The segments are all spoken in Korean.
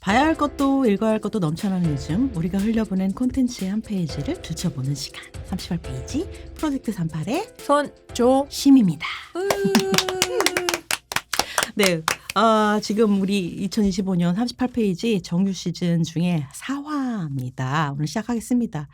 봐야 할 것도 읽어야 할 것도 넘쳐나는 요즘 우리가 흘려보낸 콘텐츠의 한 페이지를 들춰보는 시간 38페이지 프로젝트 38의 손조심입니다. 네, 지금 우리 2025년 38페이지 정규 시즌 중에 4화입니다. 오늘 시작하겠습니다.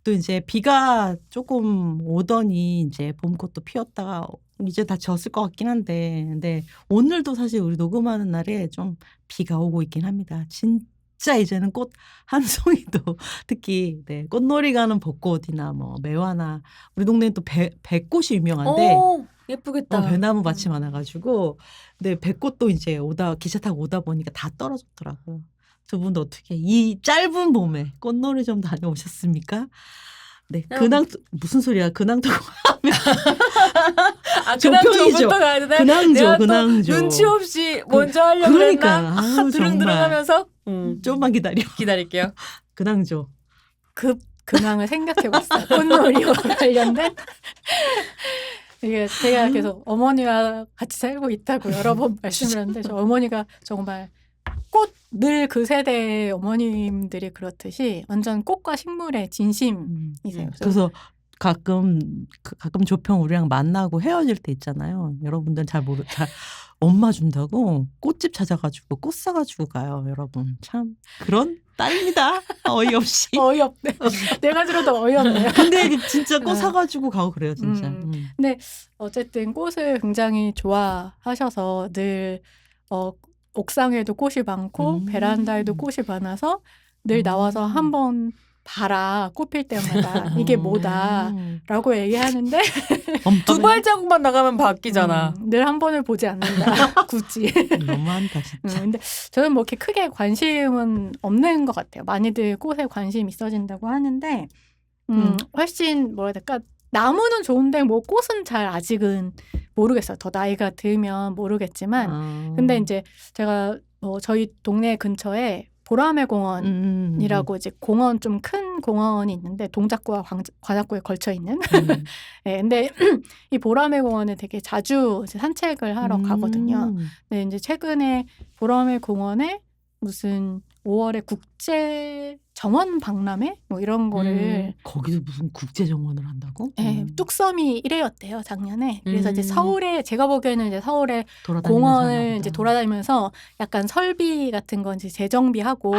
또 이제 비가 조금 오더니 이제 봄꽃도 피었다가 이제 다 졌을 것 같긴 한데, 근데 오늘도 사실 우리 녹음하는 날에 좀 비가 오고 있긴 합니다. 진짜 이제는 꽃 한 송이도 특히 네, 꽃놀이 가는 벚꽃이나 뭐 매화나 우리 동네는 또 배꽃이 유명한데 오, 예쁘겠다. 배나무 밭이 많아가지고 근데 배꽃도 이제 기차 타고 오다 보니까 다 떨어졌더라고요. 두 분도 어떻게 이 짧은 봄에 꽃놀이 좀 다녀오셨습니까? 네, 무슨 소리야? 근황도 근황조부터 가야 되나? 근황조. 눈치 없이 먼저 하려고 그러니까. 했나? 드릉드릉하면서 조금만 기다릴게요. 근황조. 근황을 생각해봤어요. 꽃놀이와 관련된. 이게 제가 계속 어머니와 같이 살고 있다고 여러 번 말씀을 했는데 저 어머니가 정말 늘 그 세대의 어머님들이 그렇듯이 완전 꽃과 식물의 진심이세요. 그래서 가끔 조평 우리랑 만나고 헤어질 때 있잖아요. 여러분들 잘 엄마 준다고 꽃집 찾아가지고 꽃 사가지고 가요. 여러분 참 그런 딸입니다. 어이없이. 어이없네. 내가 들어도 어이없네요. 근데 진짜 꽃 사가지고 가고 그래요 진짜. 근데 어쨌든 꽃을 굉장히 좋아하셔서 늘 옥상에도 꽃이 많고 베란다에도 꽃이 많아서 늘 나와서 한번 봐라 꽃 필 때마다 이게 뭐다라고 얘기하는데 두 발자국만 나가면 바뀌잖아. 늘 한 번을 보지 않는다 굳이. 너무한다 진짜. 근데 저는 뭐 이렇게 크게 관심은 없는 것 같아요. 많이들 꽃에 관심 있어진다고 하는데 훨씬 뭐라 해야 될까 나무는 좋은데 뭐 꽃은 잘 아직은 모르겠어요. 더 나이가 들면 모르겠지만 근데 이제 제가 저희 동네 근처에 보라매 공원이라고 이제 공원 좀 큰 공원이 있는데 동작구와 관악구에 걸쳐 있는. 네, 근데 이 보라매 공원에 되게 자주 이제 산책을 하러 가거든요. 근데 이제 최근에 보라매 공원에 무슨 5월에 국제 정원 박람회 뭐 이런 거를 거기서 무슨 국제 정원을 한다고? 네, 뚝섬이 1회였대요 작년에. 그래서 이제 서울에 제가 보기에는 이제 서울에 공원을 이제 돌아다니면서 약간 설비 같은 건 이제 재정비하고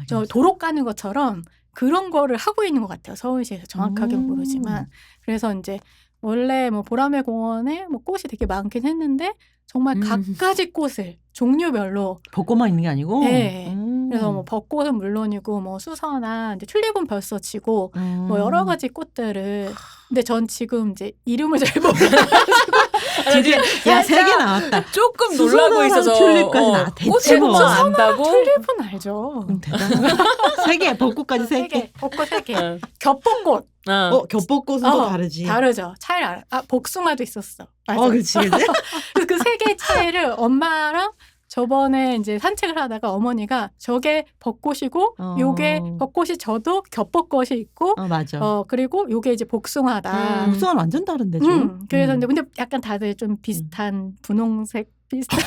저 도로 까는 것처럼 그런 거를 하고 있는 것 같아요. 서울시에서 정확하게는 모르지만. 그래서 이제 원래 뭐 보라매 공원에 뭐 꽃이 되게 많긴 했는데 정말 갖가지 꽃을 종류별로 벚꽃만 있는 게 아니고. 네. 그래서 뭐 벚꽃은 물론이고 뭐 수서나 이제 튤립은 벌써 지고 뭐 여러 가지 꽃들을. 근데 전 지금 이제 이름을 잘 몰라가지고 야 3개 나왔다. 조금 놀라고 있어서 튤립까지 나. 꽃을 뭐 안다고? 튤립은 알죠. 대단하다. 3개 벚꽃까지 3개. 벚꽃 3개. 겹벚꽃. 겹벚꽃은 또 다르지. 다르죠. 차이를 알아. 복숭아도 있었어. 맞아. 그렇지. 그 3개의 차이를 엄마랑 저번에 이제 산책을 하다가 어머니가 저게 벚꽃이고 요게 벚꽃이 저도 겹벚꽃이 있고 맞아. 그리고 요게 이제 복숭아다. 복숭아는 완전 다른데 좀. 그래서 근데 약간 다들 좀 비슷한 분홍색 비슷한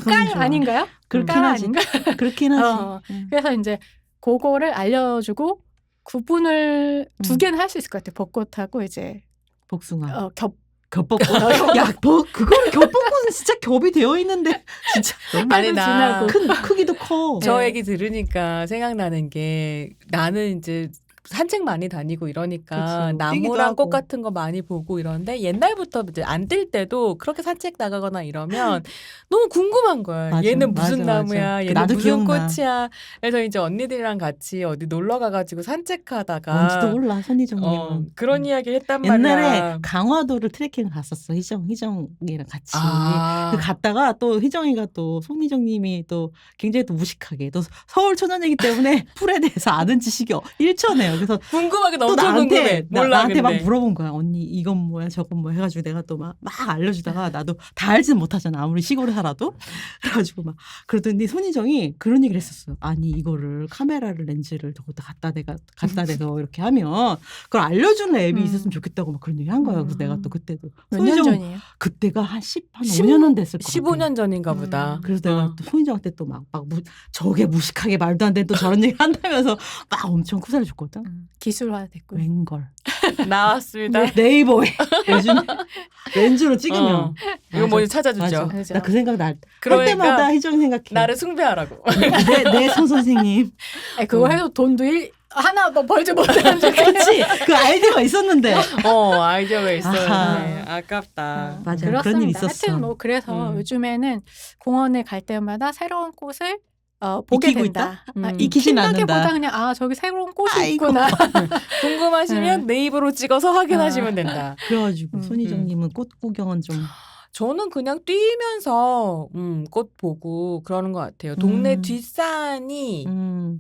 깔 아닌가요? 그렇긴 하지. 그렇긴 하지. 그래서 이제 그거를 알려주고 구분을 2개는 할 수 있을 것 같아요. 벚꽃하고 이제 복숭아. 겹벚꽃. 야, 그거는 겹벚꽃은 진짜 겹이 되어 있는데 진짜 아니 나 크기도 커. 저 얘기 들으니까 생각나는 게 나는 이제 산책 많이 다니고 이러니까 그치, 나무랑 꽃 같은 거 많이 보고 이러는데 옛날부터 이제 안 뜰 때도 그렇게 산책 나가거나 이러면 너무 궁금한 거야. 맞아, 얘는 무슨 맞아, 나무야? 맞아. 얘는 나도 무슨 기억나. 꽃이야? 그래서 이제 언니들이랑 같이 어디 놀러 가가지고 산책하다가 뭔지도 몰라 손희정님은. 그런 이야기를 했단 옛날에 말이야. 강화도를 트레킹 갔었어. 희정이랑 같이. 갔다가 또 희정이가 또 손희정님이 또 굉장히 또 무식하게 또 서울 초년이기 때문에 풀에 대해서 아는 지식이 1초네요. 그래서 궁금하게 또 엄청 궁금해. 나한테 몰라 나한테 막 근데. 물어본 거야. 언니 이건 뭐야 저건 뭐야 해가지고 내가 또 막 알려주다가 나도 다 알지는 못하잖아. 아무리 시골에 살아도. 그래가지고 막 그러더니 손희정이 그런 얘기를 했었어요. 아니 이거를 카메라를 렌즈를 거기다 갖다 대서 이렇게 하면 그걸 알려주는 앱이 있었으면 좋겠다고 막 그런 얘기 한 거야. 그래서 내가 또 그때도 몇 년 전이에요? 그때가 한 5년은 됐을 것 같아. 15년 전인가 보다. 그래서 내가 또 손희정한테 또 막 저게 무식하게 말도 안 되는 또 저런 얘기 한다면서 막 엄청 쿠사를 줬거든. 기술화 됐고. 웬걸. 나왔습니다. 네이버에 요즘 렌즈로 찍으면 이거 뭔지 찾아주죠. 맞아. 나 그 생각 할 그러니까 때마다 희정이 생각해. 나를 숭배하라고. 내 손 선생님. 아니, 그거 해서 돈도 하나 더 벌지 못하는 적. 그렇지. 그 아이디어가 있었는데. 아이디어가 아하. 있었는데 아깝다. 맞아. 그렇습니다. 그런 일 있었어. 하여튼 뭐 그래서 음. 요즘에는 공원에 갈 때마다 새로운 꽃을 보게 익히고 된다. 있다? 익히진 킨다기보다 않는다. 그냥 저기 새로운 꽃이 아이고. 있구나. 궁금하시면 네이버로 찍어서 확인하시면 된다. 그래가지고 음. 손희정님은 꽃 구경은 좀 저는 그냥 뛰면서 꽃 보고 그러는 것 같아요. 동네 음. 뒷산이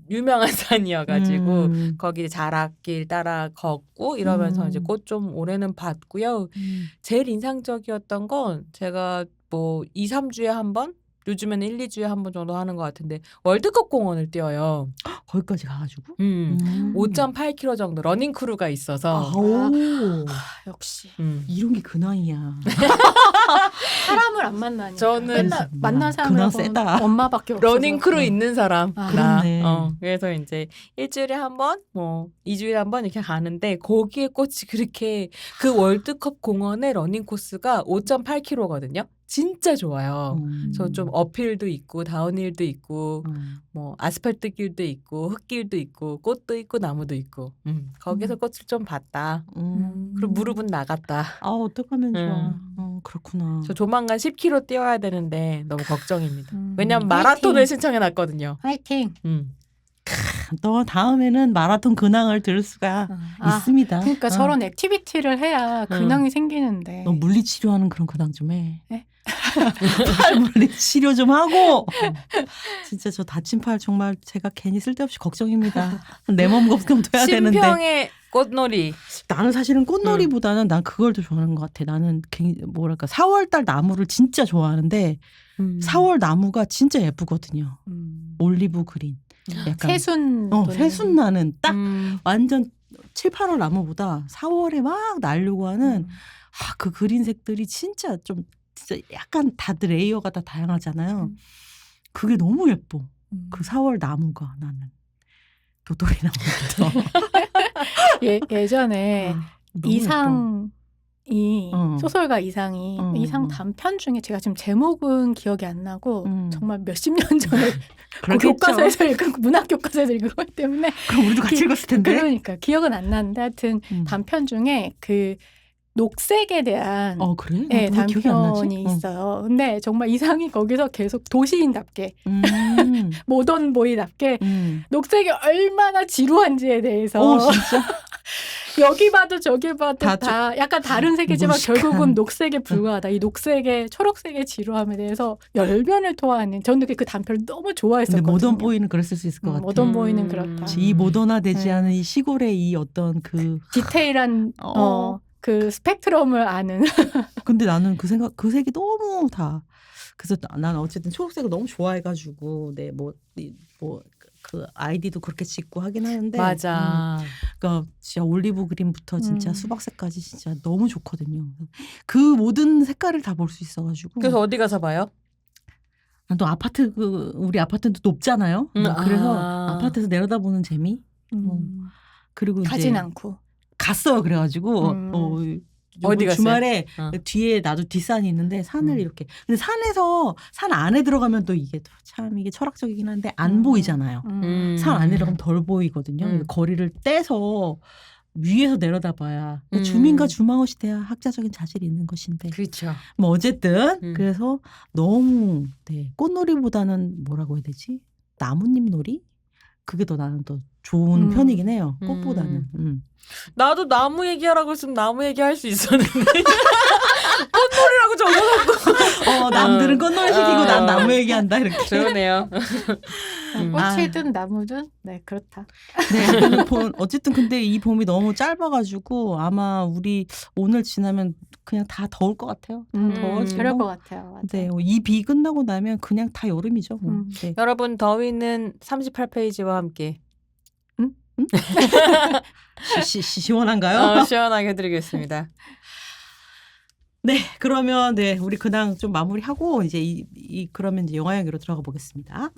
유명한 산이어가지고 거기 자락길 따라 걷고 이러면서 이제 꽃 좀 올해는 봤고요. 제일 인상적이었던 건 제가 뭐 2, 3주에 한 번? 요즘에는 1, 2주에 한 번 정도 하는 것 같은데 월드컵 공원을 뛰어요. 거기까지 가가지고 5.8km 정도 러닝 크루가 있어서 오. 역시 이런 게 근황이야. 사람을 안 만나니까. 저는 맨날 만난 근황 사람은 세다. 엄마밖에 없어. 러닝 크루 있는 사람 아, 나. 그렇네. 그래서 이제 일주일에 한 번, 뭐 2주일에 한 번 이렇게 가는데 거기에 꽃이 그렇게 그 월드컵 공원의 러닝 코스가 5.8km거든요. 진짜 좋아요. 저 좀 어필도 있고 다운힐도 있고 뭐 아스팔트 길도 있고 흙길도 있고 꽃도 있고 나무도 있고 거기서 꽃을 좀 봤다. 그리고 무릎은 나갔다. 아 어떡하면 좋아. 그렇구나. 저 조만간 10km 뛰어야 되는데 너무 걱정입니다. 음. 왜냐면 화이팅. 마라톤을 신청해 놨거든요. 화이팅. 너 다음에는 마라톤 근황을 들을 수가 있습니다. 그러니까 저런 액티비티를 해야 근황이 생기는데. 너 물리치료하는 그런 근황 좀 해. 네? 팔 물리치료 좀 하고. 진짜 저 다친 팔 정말 제가 괜히 쓸데없이 걱정입니다. 내 몸 걱정도 해야 되는데. 신평의 꽃놀이. 나는 사실은 꽃놀이보다는 난 그걸 더 좋아하는 것 같아. 나는 뭐랄까 4월달 나무를 진짜 좋아하는데 4월 나무가 진짜 예쁘거든요. 올리브 그린. 약간 새순. 새순 나는 딱 완전 7, 8월 나무보다 4월에 막 날려고 하는 그 그린색들이 진짜 약간 다들 레이어가 다 다양하잖아요. 그게 너무 예뻐. 그 4월 나무가 나는 도토리 나무부터. 예전에 너무 이상이 소설가 이상이 어. 이상 단편 중에 제가 지금 제목은 기억이 안 나고 정말 몇십 년 전에 그 그렇겠죠. 교과서에서 읽은 문학 교과서에서 읽은 거기 때문에 그럼 우리도 같이 읽었을 텐데. 그러니까 기억은 안 나는데 하여튼 단편 중에 그 녹색에 대한 그래? 네, 왜 기억이 안 나지? 단편이 있어요. 근데 정말 이상이 거기서 계속 도시인답게 음. 모던 보이답게 녹색이 얼마나 지루한지에 대해서 진짜? 여기 봐도 저기 봐도 다 다 약간 다른 색이지만 무식한. 결국은 녹색에 불과하다. 이 녹색의 초록색의 지루함에 대해서 열변을 토하는 저는 그 단편을 너무 근데 좋아했었거든요. 모던 보이는 그랬을 수 있을 것 같아. 모던 보이는 그렇다. 이 모던화되지 네. 않은 이 시골의 이 어떤 그 디테일한 그 스펙트럼을 아는. 근데 나는 그 색이 너무 다 그래서 난 어쨌든 초록색을 너무 좋아해가지고 그 아이디도 그렇게 짓고 하긴 하는데 맞아. 그러니까 진짜 올리브 그린부터 진짜 음. 수박색까지 진짜 너무 좋거든요. 그 모든 색깔을 다 볼 수 있어가지고 그래서 어디 가서 봐요? 난 또 우리 아파트는 또 높잖아요. 그래서 아파트에서 내려다보는 재미. 그리고 이제 가진 않고. 갔어요. 그래가지고 어디 갔어요? 주말에 뒤에 나도 뒷산이 있는데 산을 이렇게 근데 산 안에 들어가면 또 이게 참 이게 철학적이긴 한데 안 보이잖아요. 산 안에 들어가면 덜 보이거든요. 거리를 떼서 위에서 내려다봐야 주민과 주마옷이 돼야 학자적인 자질이 있는 것인데 그렇죠. 뭐 어쨌든 그래서 너무 꽃놀이보다는 뭐라고 해야 되지? 나뭇잎 놀이? 그게 더 나는 더 좋은 편이긴 해요. 꽃보다는. 나도 나무 얘기하라고 했으면 나무 얘기할 수 있었는데. 꽃놀이라고 적어놓고. 남들은 꽃놀이 시키고 난 나무 얘기한다 이렇게. 그러네요. 꽃이든 나무든 네 그렇다. 네, 어쨌든 근데 이 봄이 너무 짧아가지고 아마 우리 오늘 지나면 그냥 다 더울 것 같아요. 다 더워지고. 그럴 것 같아요. 맞아요. 네, 이 비 끝나고 나면 그냥 다 여름이죠. 뭐. 네. 여러분 더위는 38페이지와 함께 시원한가요? 시원하게 해드리겠습니다. 네, 그러면 네 우리 그냥 좀 마무리하고 이제 그러면 이제 영화 얘기로 들어가 보겠습니다.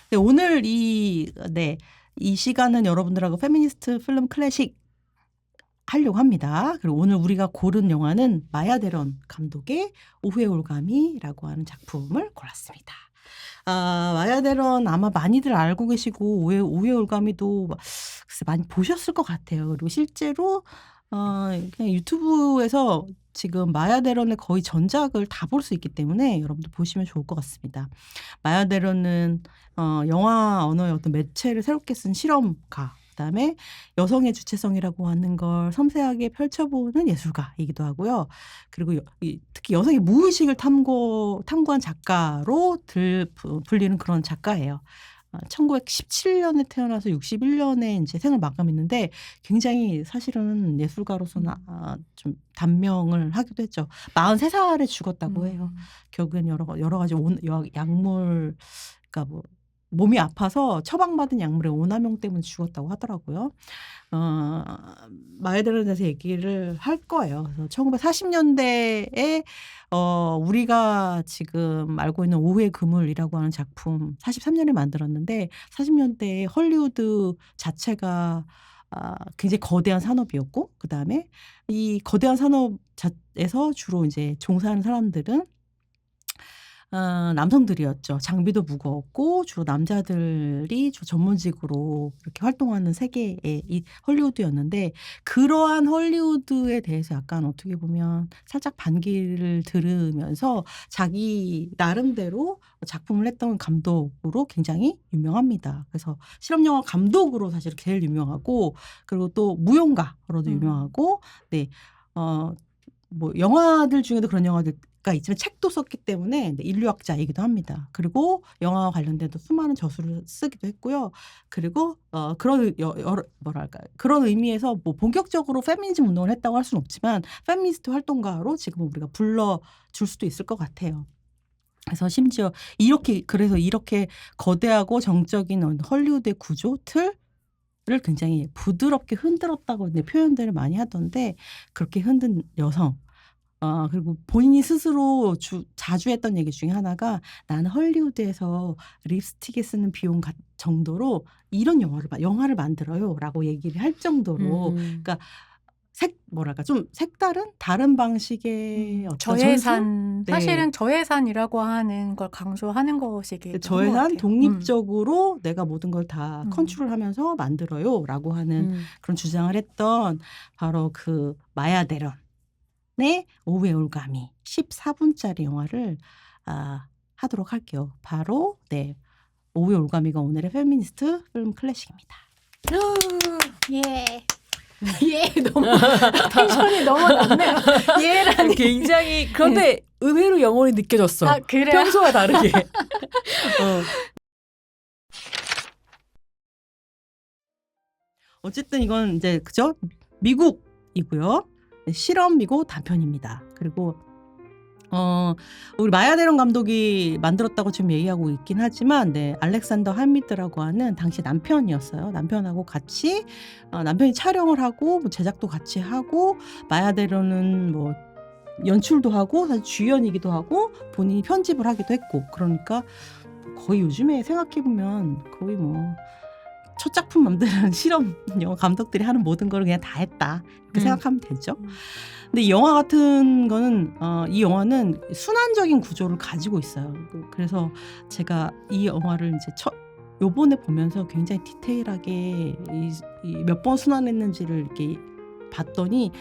네, 오늘 이 시간은 여러분들하고 페미니스트 필름 클래식 하려고 합니다. 그리고 오늘 우리가 고른 영화는 마야 데런 감독의 오후의 올가미라고 하는 작품을 골랐습니다. 마야 데런 아마 많이들 알고 계시고 오후의 올가미도 글쎄 많이 보셨을 것 같아요. 그리고 실제로 그냥 유튜브에서 지금 마야 데런의 거의 전작을 다 볼 수 있기 때문에 여러분들 보시면 좋을 것 같습니다. 마야 데런은 영화 언어의 어떤 매체를 새롭게 쓴 실험가, 그다음에 여성의 주체성이라고 하는 걸 섬세하게 펼쳐보는 예술가이기도 하고요. 그리고 특히 여성의 무의식을 탐구한 작가로 불리는 그런 작가예요. 1917년에 태어나서 61년에 이제 생을 마감했는데 굉장히 사실은 예술가로서는 좀 단명을 하기도 했죠. 43살에 죽었다고 해요. 결국엔 여러 가지 약물, 그러니까 뭐 몸이 아파서 처방받은 약물의 오남용 때문에 죽었다고 하더라고요. 마야데런에 대해서 얘기를 할 거예요. 그래서 1940년대에 우리가 지금 알고 있는 오후의 그물이라고 하는 작품 43년에 만들었는데 40년대에 헐리우드 자체가 굉장히 거대한 산업이었고 그다음에 이 거대한 산업에서 주로 이제 종사하는 사람들은 남성들이었죠. 장비도 무거웠고 주로 남자들이 전문직으로 이렇게 활동하는 세계의 이 헐리우드였는데 그러한 헐리우드에 대해서 약간 어떻게 보면 살짝 반기를 들으면서 자기 나름대로 작품을 했던 감독으로 굉장히 유명합니다. 그래서 실험영화 감독으로 사실 제일 유명하고 그리고 또 무용가로도 유명하고 네, 뭐 영화들 중에도 그런 영화가 있지만 책도 썼기 때문에 인류학자이기도 합니다. 그리고 영화와 관련된 또 수많은 저술을 쓰기도 했고요. 그리고 그런 그런 의미에서 뭐 본격적으로 페미니즘 운동을 했다고 할 수는 없지만 페미니스트 활동가로 지금 우리가 불러줄 수도 있을 것 같아요. 그래서 심지어 그래서 이렇게 거대하고 정적인 헐리우드의 구조 틀을 굉장히 부드럽게 흔들었다고 표현들을 많이 하던데 그렇게 흔든 여성 그리고 본인이 스스로 자주 했던 얘기 중에 하나가 나는 헐리우드에서 립스틱에 쓰는 비용 정도로 이런 영화를 만들어요라고 얘기를 할 정도로 그러니까 좀 색다른 다른 방식의 어떤 저예산 네. 사실은 저예산이라고 하는 걸 강조하는 것이기도 저예산 독립적으로 내가 모든 걸 다 컨트롤하면서 만들어요라고 하는 그런 주장을 했던 바로 그 마야 데런 네, 오후의 올가미 14분짜리 영화를 하도록 할게요. 바로 네, 오후의 올가미가 오늘의 페미니스트 필름 클래식입니다. 예, 너무 텐션이 너무 낮네요. 예라니. 굉장히 그런데 의외로 영혼이 느껴졌어. 그래요? 평소와 다르게. 어쨌든 이건 이제 그죠? 미국이고요. 실험이고 단편입니다. 그리고 우리 마야 데런 감독이 만들었다고 지금 얘기하고 있긴 하지만 네, 알렉산더 할미드라고 하는 당시 남편이었어요. 남편하고 같이 남편이 촬영을 하고 뭐 제작도 같이 하고 마야 데런은 뭐 연출도 하고 사실 주연이기도 하고 본인이 편집을 하기도 했고 그러니까 거의 요즘에 생각해보면 거의 뭐 첫 작품 만드는 실험 영화 감독들이 하는 모든 걸 그냥 다 했다 이렇게 생각하면 되죠. 근데 이 영화 같은 거는 이 영화는 순환적인 구조를 가지고 있어요. 그래서 제가 이 영화를 이제 요번에 보면서 굉장히 디테일하게 몇 번 순환했는지를 이렇게 봤더니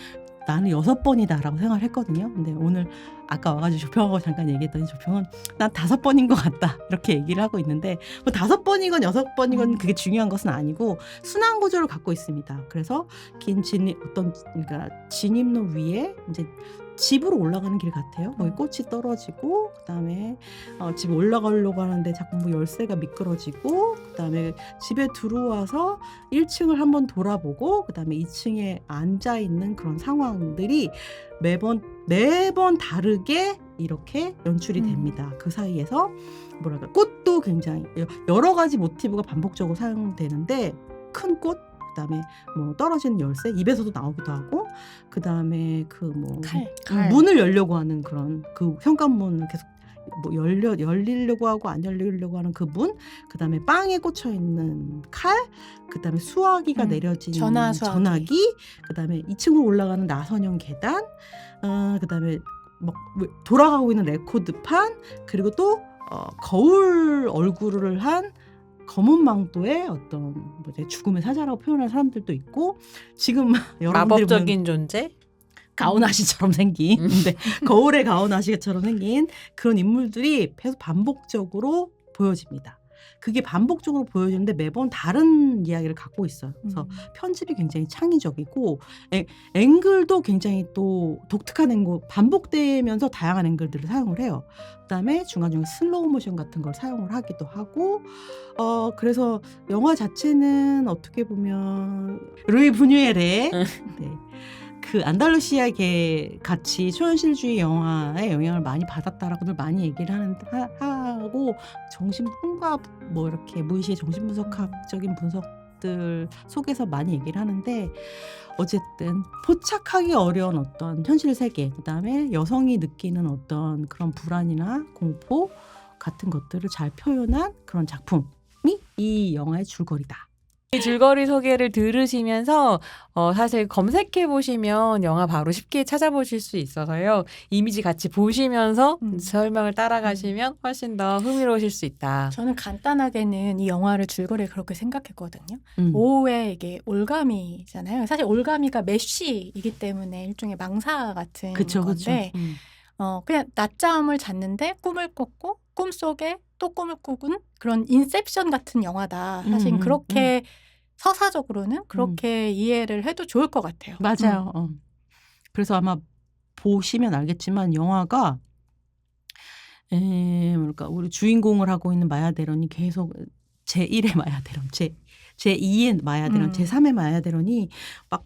나는 6번이다라고 생각을 했거든요. 근데 오늘 아까 와가지고 조평하고 잠깐 얘기했더니 조평은 난 5번인 것 같다 이렇게 얘기를 하고 있는데 뭐 5번이건 6번이건 그게 중요한 것은 아니고 순환 구조를 갖고 있습니다. 그래서 긴 그러니까 진입로 위에 이제 집으로 올라가는 길 같아요. 거기 꽃이 떨어지고 그다음에 집 올라가려고 하는데 자꾸 뭐 열쇠가 미끄러지고 그다음에 집에 들어와서 1층을 한번 돌아보고 그다음에 2층에 앉아 있는 그런 상황들이 매번 다르게 이렇게 연출이 됩니다. 그 사이에서 뭐랄까 꽃도 굉장히 여러 가지 모티브가 반복적으로 사용되는데 큰 꽃 그다음에 뭐 떨어지는 열쇠 입에서도 나오기도 하고 그다음에 그 뭐 칼. 문을 열려고 하는 그런 그 현관문을 계속 뭐 열리려고 하고 안 열리려고 하는 그 문, 그다음에 빵에 꽂혀 있는 칼, 그다음에 수화기가 내려진 전화기, 그다음에 2층으로 올라가는 나선형 계단, 그다음에 막 돌아가고 있는 레코드판, 그리고 또 거울 얼굴을 한 검은 망토의 어떤 죽음의 사자라고 표현하는 사람들도 있고 지금 여러분들이 마법적인 존재? 가오나시처럼 생긴 근데 거울의 가오나시처럼 생긴 그런 인물들이 계속 반복적으로 보여집니다. 그게 반복적으로 보여지는데 매번 다른 이야기를 갖고 있어요. 그래서 편집이 굉장히 창의적이고 앵글도 굉장히 또 독특한 앵글, 반복되면서 다양한 앵글들을 사용을 해요. 그다음에 중간중간 슬로우 모션 같은 걸 사용을 하기도 하고 그래서 영화 자체는 어떻게 보면 루이 부뉴엘의 네. 그 안달루시아계 같이 초현실주의 영화의 영향을 많이 받았다라고들 많이 얘기를 하고 정신분과 뭐 이렇게 무의식의 정신분석학적인 분석들 속에서 많이 얘기를 하는데 어쨌든 포착하기 어려운 어떤 현실 세계 그다음에 여성이 느끼는 어떤 그런 불안이나 공포 같은 것들을 잘 표현한 그런 작품이 이 영화의 줄거리다. 이 줄거리 소개를 들으시면서 사실 검색해 보시면 영화 바로 쉽게 찾아보실 수 있어서요. 이미지 같이 보시면서 설명을 따라가시면 훨씬 더 흥미로우실 수 있다. 저는 간단하게는 이 영화를 줄거리를 그렇게 생각했거든요. 오후에 이게 올가미잖아요. 사실 올가미가 메쉬이기 때문에 일종의 망사 같은 건데 그냥 낮잠을 잤는데 꿈을 꿨고 꿈속에 또 꿈을 꾸군 그런 인셉션 같은 영화다. 사실 그렇게 서사적으로는 그렇게 이해를 해도 좋을 것 같아요. 맞아요. 그래서 아마 보시면 알겠지만 영화가 뭐랄까 우리 주인공을 하고 있는 마야 데런이 계속 제1의 마야 데런, 제2의 마야 데런, 제3의 마야 데런이 막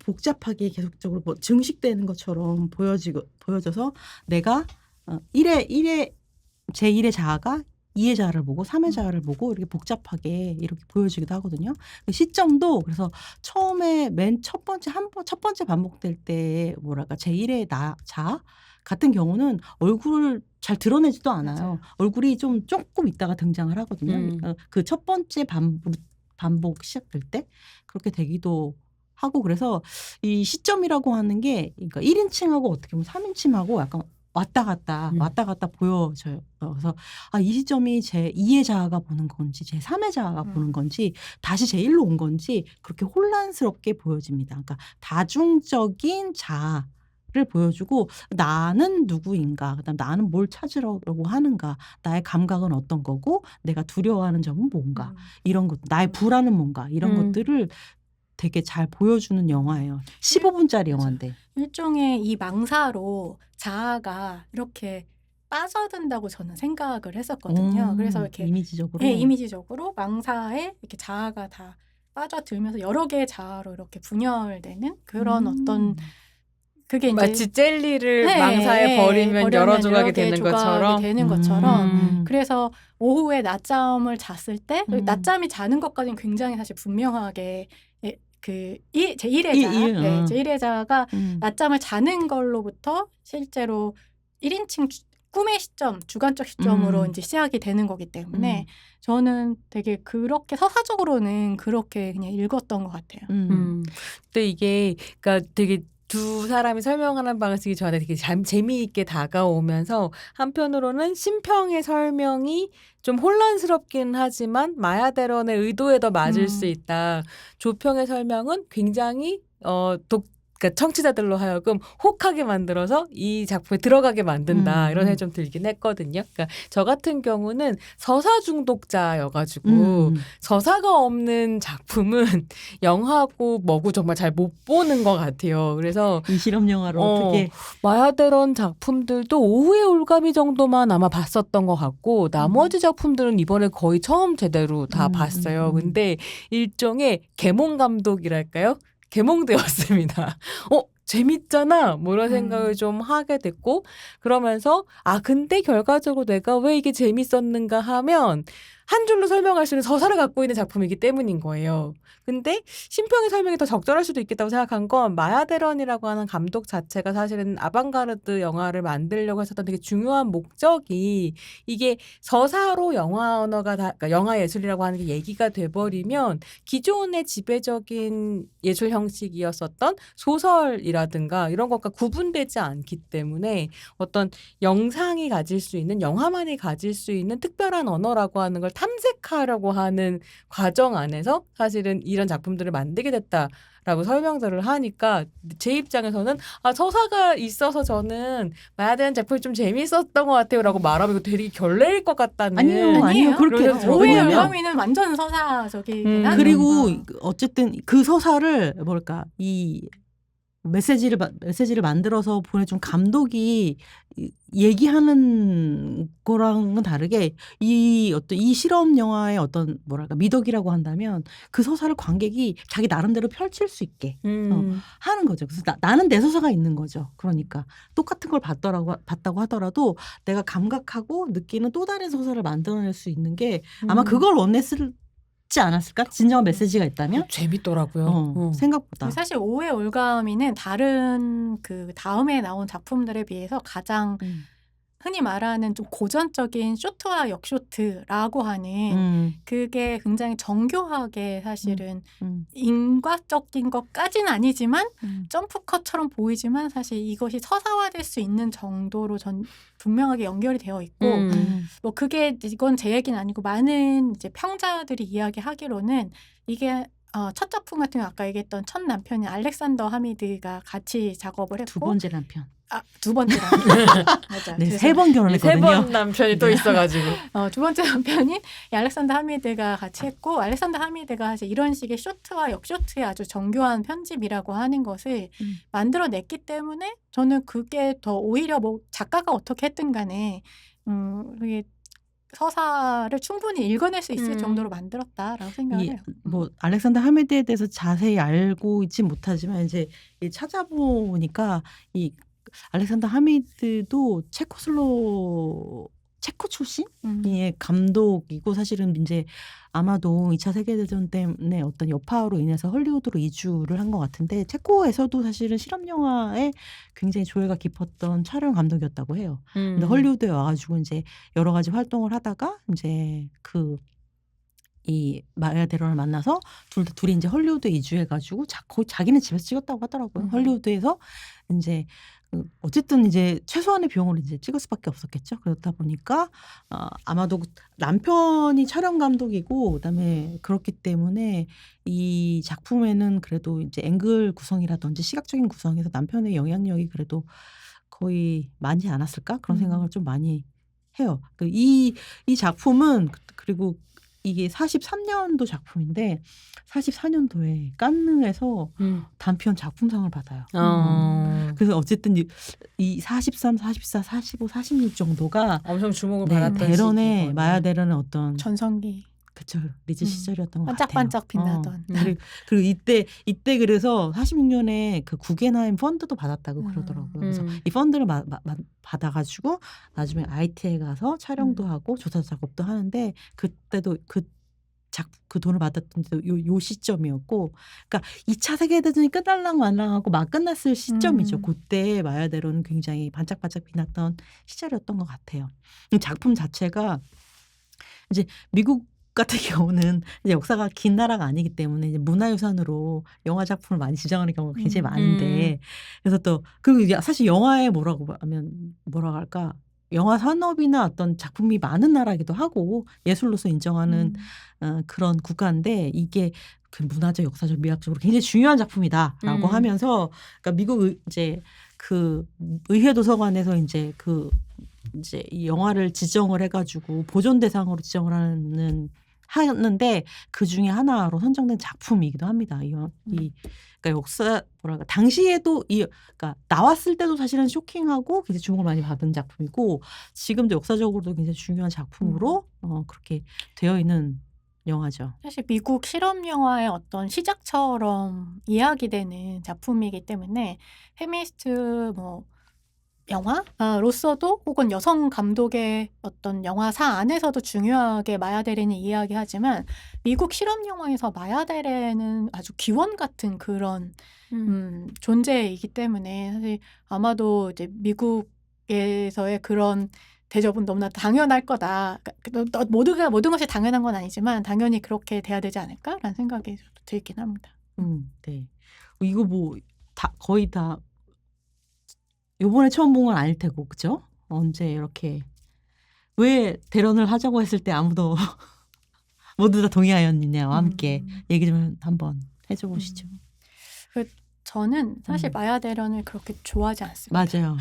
복잡하게 계속적으로 뭐 증식되는 것처럼 보여져서 내가 제1의 자아가 2의 자아를 보고 3의 자아를 보고 이렇게 복잡하게 이렇게 보여지기도 하거든요. 시점도 그래서 처음에 맨 첫 번째 반복될 때 뭐랄까 제1의 자아 같은 경우는 얼굴을 잘 드러내지도 않아요. 맞아요. 얼굴이 조금 있다가 등장을 하거든요. 그 첫 번째 반복 시작될 때 그렇게 되기도 하고 그래서 이 시점이라고 하는 게 그러니까 1인칭하고 어떻게 보면 3인칭하고 약간 왔다 갔다 보여져요. 그래서 이 시점이 제2의 자아가 보는 건지 제3의 자아가 보는 건지 다시 제1로 온 건지 그렇게 혼란스럽게 보여집니다. 그러니까 다중적인 자아를 보여주고 나는 누구인가, 그다음 나는 뭘 찾으려고 하는가, 나의 감각은 어떤 거고 내가 두려워하는 점은 뭔가 이런 것, 나의 불안은 뭔가 이런 것들을 되게 잘 보여주는 영화예요. 15분짜리 영화인데. 일종의 이 망사로 자아가 이렇게 빠져든다고 저는 생각을 했었거든요. 그래서 이렇게 이미지적으로. 네, 이미지적으로 망사에 이렇게 자아가 다 빠져들면서 여러 개의 자아로 이렇게 분열되는 그런 어떤 그게 이제 마치 젤리를 망사에 버리면 여러 조각이 되는 것처럼. 그래서 오후에 낮잠을 잤을 때 낮잠이 자는 것까지는 굉장히 사실 분명하게 제1의 자아, 제1의 자아가 낮잠을 자는 걸로부터 실제로 1인칭 꿈의 시점, 주관적 시점으로 이제 시작이 되는 거기 때문에 저는 되게 그렇게 서사적으로는 그렇게 그냥 읽었던 것 같아요. 근데 이게 그러니까 되게 두 사람이 설명하는 방식이 저한테 되게 재미있게 다가오면서 한편으로는 심평의 설명이 좀 혼란스럽긴 하지만 마야 데런의 의도에 더 맞을 수 있다. 조평의 설명은 굉장히 그러니까 청취자들로 하여금 혹하게 만들어서 이 작품에 들어가게 만든다 이런 생각이 좀 들긴 했거든요. 그러니까 저 같은 경우는 서사 중독자여가지고 서사가 없는 작품은 영화고 뭐고 정말 잘 못 보는 것 같아요. 그래서 이 실험 영화로 어떻게 마야데런 작품들도 오후의 올가미 정도만 아마 봤었던 것 같고 나머지 작품들은 이번에 거의 처음 제대로 다 봤어요. 근데 일종의 계몽 감독이랄까요? 계몽되었습니다. 재밌잖아. 뭐 이런 생각을 좀 하게 됐고 그러면서 근데 결과적으로 내가 왜 이게 재밌었는가 하면 한 줄로 설명할 수 있는 서사를 갖고 있는 작품이기 때문인 거예요. 근데 심평의 설명이 더 적절할 수도 있겠다고 생각한 건 마야데런이라고 하는 감독 자체가 사실은 아방가르드 영화를 만들려고 했었던 되게 중요한 목적이 이게 서사로 영화 언어가 그러니까 영화 예술이라고 하는 게 얘기가 돼버리면 기존의 지배적인 예술 형식이었었던 소설이라든가 이런 것과 구분되지 않기 때문에 어떤 영상이 가질 수 있는 영화만이 가질 수 있는 특별한 언어라고 하는 걸 탐색하려고 하는 과정 안에서 사실은 이런 작품들을 만들게 됐다라고 설명들을 하니까 제 입장에서는 서사가 있어서 저는 마야데런 작품이 좀 재밌었던 것 같아요라고 말하면 이거 되게 결례일 것 같다는 아니에요. 그렇게 오해의 왜냐면 열감이는 완전 서사적이긴 하죠. 그리고 어쨌든 그 서사를 뭐랄까 이 메시지를 만들어서 보내준 감독이 얘기하는 거랑은 다르게 이 실험 영화의 어떤 뭐랄까 미덕이라고 한다면 그 서사를 관객이 자기 나름대로 펼칠 수 있게 하는 거죠. 그래서 나는 내 서사가 있는 거죠. 그러니까 똑같은 걸 봤다고 하더라도 내가 감각하고 느끼는 또 다른 서사를 만들어낼 수 있는 게 아마 그걸 원했을 지 않았을까? 진정한 메시지가 있다면? 재밌더라고요. 생각보다. 사실 오후의 올가미는 다른 그 다음에 나온 작품들에 비해서 가장 흔히 말하는 좀 고전적인 쇼트와 역쇼트라고 하는 그게 굉장히 정교하게 사실은 인과적인 것까지는 아니지만 점프컷처럼 보이지만 사실 이것이 서사화될 수 있는 정도로 분명하게 연결이 되어 있고 뭐 그게 이건 제 얘기는 아니고 많은 이제 평자들이 이야기하기로는 이게 첫 작품 같은 경우 아까 얘기했던 첫 남편인 알렉산더 하미드가 같이 작업을 했고 두 번째 남편. 두 번째 남편. 맞아. 네, 3번 결혼했거든요. 3번 남편이 또 있어가지고. 두 번째 남편인 알렉산더 하미드가 같이 했고 알렉산더 하미드가 사실 이런 식의 쇼트와 역쇼트의 아주 정교한 편집이라고 하는 것을 만들어냈기 때문에 저는 그게 더 오히려 뭐 작가가 어떻게 했든 간에 그게 서사를 충분히 읽어낼 수 있을 정도로 만들었다라고 생각을 해요. 뭐 알렉산더 하미드에 대해서 자세히 알고 있지 못하지만 이제 찾아보니까 이 알렉산더 하미드도 체코 출신의 감독이고 사실은 이제 아마도 2차 세계대전 때문에 어떤 여파로 인해서 헐리우드로 이주를 한 것 같은데 체코에서도 사실은 실험 영화에 굉장히 조예가 깊었던 촬영 감독이었다고 해요. 근데 헐리우드에 와가지고 이제 여러 가지 활동을 하다가 이제 이 마야데런을 만나서 둘이 이제 헐리우드에 이주해가지고 거의 자기는 집에서 찍었다고 하더라고요. 헐리우드에서 이제 어쨌든 이제 최소한의 비용으로 이제 찍을 수밖에 없었겠죠. 그렇다 보니까 아마도 남편이 촬영 감독이고 그다음에 그렇기 때문에 이 작품에는 그래도 이제 앵글 구성이라든지 시각적인 구성에서 남편의 영향력이 그래도 거의 많지 않았을까 그런 생각을 좀 많이 해요. 이 작품은 그리고 이게 43년도 작품인데 44년도에 깐느에서 단편 작품상을 받아요. 그래서 어쨌든 이 43, 44, 45, 46 정도가 엄청 주목을 받았던 데런의 마야데런의 어떤 전성기. 그쵸. 리즈 시절이었던 것 반짝반짝 같아요. 빛나던. 그리고 이때 그래서 46년에 그 구겐하임 펀드도 받았다고 그러더라고요. 그래서 이 펀드를 받아가지고 나중에 IT에 가서 촬영도 하고 조사 작업도 하는데 그때도 그 돈을 받았던 때도 요 시점이었고, 그러니까 2차 세계대전이 끝날랑 말랑하고 막 끝났을 시점이죠. 그때 마야데로는 굉장히 반짝반짝 빛났던 시절이었던 것 같아요. 이 작품 자체가 이제 미국 같은 경우는 이제 역사가 긴 나라가 아니기 때문에 이제 문화유산으로 영화 작품을 많이 지정하는 경우가 굉장히 많은데, 그래서 또 그리고 사실 영화에 뭐라고 할까, 영화 산업이나 어떤 작품이 많은 나라기도 하고 예술로서 인정하는 그런 국가인데 이게 그 문화적, 역사적, 미학적으로 굉장히 중요한 작품이다라고 하면서 그러니까 미국 이제 그 의회 도서관에서 이제 이 영화를 지정을 해가지고 보존 대상으로 지정을 하는데 그 중에 하나로 선정된 작품이기도 합니다. 그러니까 역사 뭐랄까 당시에도 그러니까 나왔을 때도 사실은 쇼킹하고 굉장히 주목을 많이 받은 작품이고 지금도 역사적으로도 굉장히 중요한 작품으로 그렇게 되어 있는 영화죠. 사실 미국 실험 영화의 어떤 시작처럼 이야기되는 작품이기 때문에 페미니스트 뭐 영화로서도 혹은 여성 감독의 어떤 영화사 안에서도 중요하게 마야 데렌이 이야기하지만 미국 실험 영화에서 마야 데렌은 아주 기원 같은 그런 존재이기 때문에 사실 아마도 이제 미국에서의 그런 대접은 너무나 당연할 거다. 그러니까 모든 것이 당연한 건 아니지만 당연히 그렇게 돼야 되지 않을까라는 생각이 들긴 합니다. 네. 이거 뭐 거의 다 요번에 처음 본 건 아닐 테고 그죠? 언제 이렇게 왜 대련을 하자고 했을 때 아무도 모두 다 동의하였느냐와 함께 얘기 좀 한번 해줘 보시죠. 저는 사실 마야 데렌을 그렇게 좋아하지 않습니다. 맞아요.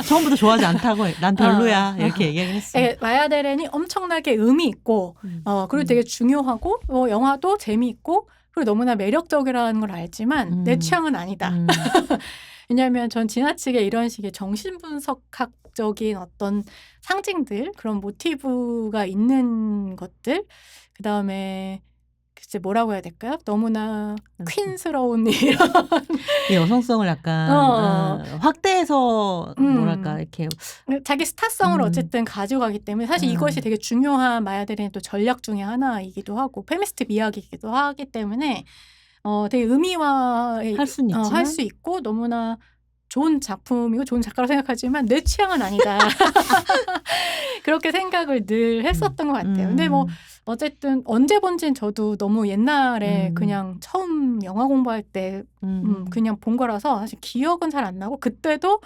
처음부터 좋아하지 않다고 난 별로야 이렇게 얘기를 했어. 마야 데렌이 엄청나게 의미 있고 그리고 되게 중요하고 영화도 재미있고 그리고 너무나 매력적이라는 걸 알지만 내 취향은 아니다. 왜냐하면 전 지나치게 이런 식의 정신분석학적인 어떤 상징들 그런 모티브가 있는 것들 그다음에 글쎄 뭐라고 해야 될까요? 너무나 퀸스러운 이런 여성성을 약간 확대해서 뭐랄까 이렇게 자기 스타성을 어쨌든 가져가기 때문에 사실 이것이 되게 중요한 마야 데렌의 또 전략 중에 하나이기도 하고 페미니스트 미학이기도 하기 때문에 되게 의미화할 수는 있지만 할 수 있고 너무나 좋은 작품이고 좋은 작가라고 생각하지만 내 취향은 아니다. 그렇게 생각을 늘 했었던 것 같아요. 근데 뭐 어쨌든 언제 본지는 저도 너무 옛날에 그냥 처음 영화 공부할 때 그냥 본 거라서 사실 기억은 잘 안 나고 그때도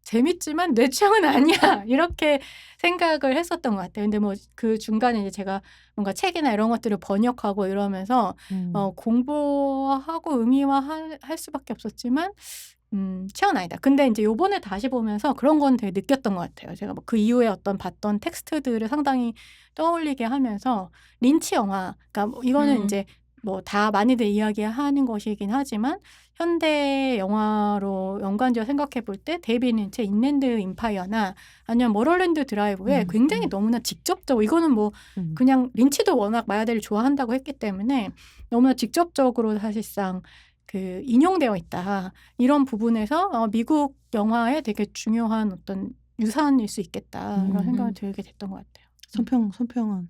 재밌지만 내 취향은 아니야 이렇게 생각을 했었던 것 같아요. 근데 뭐 그 중간에 이제 제가 뭔가 책이나 이런 것들을 번역하고 이러면서 공부하고 의미화할 수밖에 없었지만 취향은 아니다. 근데 이제 요번에 다시 보면서 그런 건 되게 느꼈던 것 같아요. 제가 뭐 그 이후에 어떤 봤던 텍스트들을 상당히 떠올리게 하면서 린치 영화, 그러니까 뭐 이거는 이제 뭐 다 많이들 이야기하는 것이긴 하지만 현대 영화로 연관지어 생각해 볼 때 데이비드 린치의 인랜드 임파이어나 아니면 머럴랜드 드라이브에 굉장히 너무나 직접적으로 이거는 뭐 그냥 린치도 워낙 마야데를 좋아한다고 했기 때문에 너무나 직접적으로 사실상 그 인용되어 있다. 이런 부분에서 미국 영화의 되게 중요한 어떤 유산일 수 있겠다. 이런 생각이 들게 됐던 것 같아요. 손평은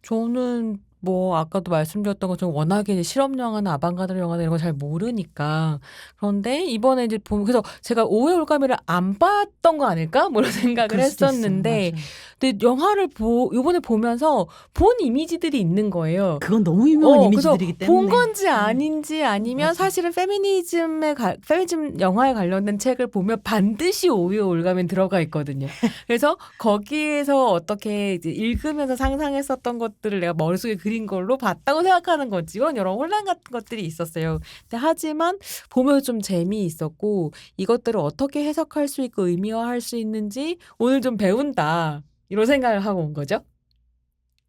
저는 뭐 아까도 말씀드렸던 것처럼 워낙에 이제 실험 영화나 아방가르드 영화나 이런 거 잘 모르니까 그런데 이번에 이제 보면 그래서 제가 오해 올가미를 안 봤던 거 아닐까 뭐 이런 생각을 했었는데 근데 영화를 이번에 보면서 본 이미지들이 있는 거예요. 그건 너무 유명한 이미지들이기 때문에 본 건지 아닌지 아니면 사실은 페미니즘 영화에 관련된 책을 보면 반드시 오해 올가미 들어가 있거든요. 그래서 거기에서 어떻게 이제 읽으면서 상상했었던 것들을 내가 머릿속에 그린 걸로 봤다고 생각하는 거지. 이런 여러 혼란 같은 것들이 있었어요. 근데 하지만 보면서 좀 재미있었고 이것들을 어떻게 해석할 수 있고 의미화할 수 있는지 오늘 좀 배운다. 이런 생각을 하고 온 거죠.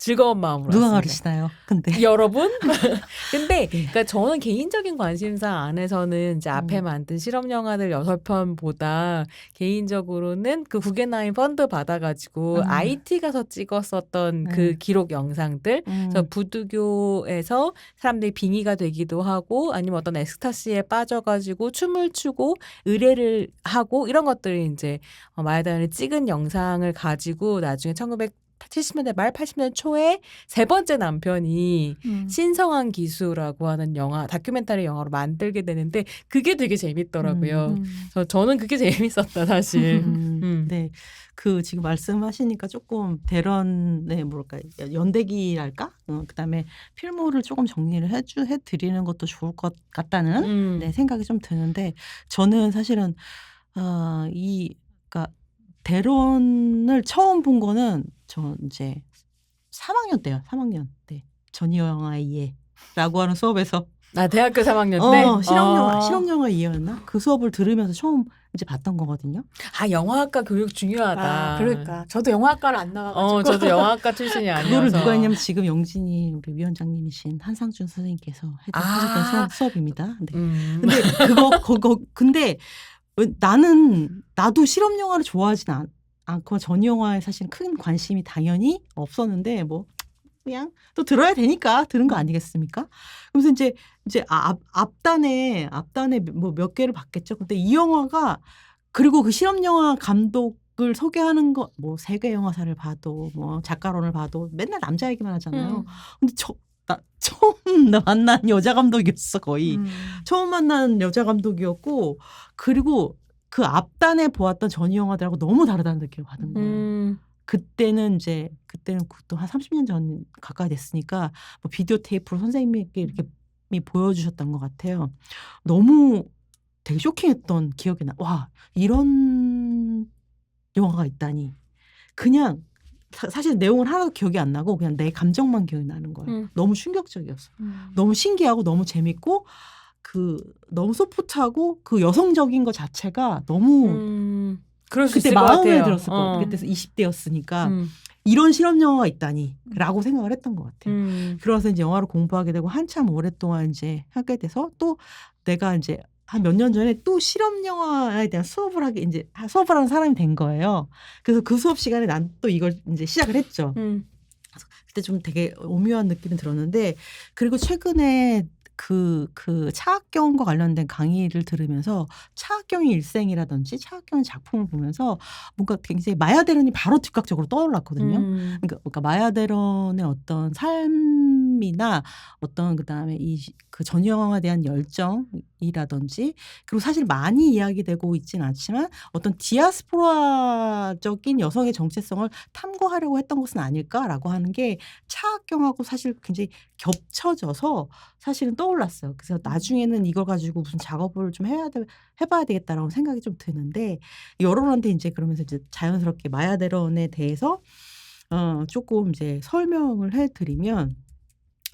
즐거운 마음으로 누가 왔습니다. 가르치나요? 근데 여러분? 근데 그러니까 저는 개인적인 관심사 안에서는 이제 앞에 만든 실험 영화들 6편보다 개인적으로는 그 구겐하임 펀드 받아가지고 IT 가서 찍었었던 그 기록 영상들 그래서 부두교에서 사람들이 빙의가 되기도 하고 아니면 어떤 엑스타시에 빠져가지고 춤을 추고 의례를 하고 이런 것들을 이제 마야 데렌이 찍은 영상을 가지고 나중에 1970년대 말 80년대 초에 세 번째 남편이 신성한 기수라고 하는 영화 다큐멘터리 영화로 만들게 되는데 그게 되게 재밌더라고요. 그래서 저는 그게 재밌었다 사실. 네, 그 지금 말씀하시니까 조금 대련의 뭐랄까 연대기랄까? 그다음에 필모를 조금 정리를 해드리는 것도 좋을 것 같다는 네, 생각이 좀 드는데 저는 사실은 그러니까 대련을 처음 본 거는 저 이제 3학년 때요. 3학년 때 전이 영화의 라고 하는 수업에서 나 대학교 3학년 때 실험영화 이해였나? 그 수업을 들으면서 처음 이제 봤던 거거든요. 영화학과 교육 중요하다. 그러니까 저도 영화과를 안 나가가지고. 저도 영화학과 출신이 아니어서. 그거를 누가 했냐면 지금 영진이 우리 위원장님이신 한상준 선생님께서 하셨던 수업입니다. 네. 근데 근데 나도 실험 영화를 좋아하진 않고 전 영화에 사실 큰 관심이 당연히 없었는데 뭐 그냥 또 들어야 되니까 들은 거 아니겠습니까? 그래서 이제 앞단에 뭐 몇 개를 봤겠죠. 근데 이 영화가 그리고 그 실험 영화 감독을 소개하는 거 뭐 세계 영화사를 봐도 뭐 작가론을 봐도 맨날 남자 얘기만 하잖아요. 근데 나 처음 만난 여자 감독이었어 거의. 처음 만난 여자 감독이었고 그리고 그 앞단에 보았던 전이 영화들하고 너무 다르다는 느낌을 받은 거예요. 그때는 또 한 30년 전 가까이 됐으니까 뭐 비디오 테이프로 선생님께 이렇게 보여주셨던 것 같아요. 너무 되게 쇼킹했던 기억이 나. 와, 이런 영화가 있다니. 그냥 사실 내용은 하나도 기억이 안 나고 그냥 내 감정만 기억이 나는 거예요. 너무 충격적이었어. 너무 신기하고 너무 재밌고 너무 소프트하고 그 여성적인 것 자체가 너무 그때 마음에 들었을 거예요. 그때 20대였으니까 이런 실험 영화가 있다니라고 생각을 했던 것 같아요. 그래서 이제 영화를 공부하게 되고 한참 오랫동안 이제 하게 돼서 또 내가 이제 한 몇 년 전에 또 실험 영화에 대한 수업을 하는 사람이 된 거예요. 그래서 그 수업 시간에 난 또 이걸 이제 시작을 했죠. 그때 좀 되게 오묘한 느낌이 들었는데 그리고 최근에 그 차학경과 관련된 강의를 들으면서 차학경의 일생이라든지 차학경의 작품을 보면서 뭔가 굉장히 마야 데런이 바로 즉각적으로 떠올랐거든요. 그러니까 마야 데런의 어떤 삶이나 어떤 그다음에 그 전영화에 대한 열정이라든지 그리고 사실 많이 이야기되고 있지는 않지만 어떤 디아스포라적인 여성의 정체성을 탐구하려고 했던 것은 아닐까라고 하는 게 차학경하고 사실 굉장히 겹쳐져서 사실은 떠올랐어요. 그래서 나중에는 이걸 가지고 무슨 작업을 좀 해봐야 되겠다라고 생각이 좀 드는데 여러분한테 이제 그러면서 이제 자연스럽게 마야 데런에 대해서 조금 이제 설명을 해드리면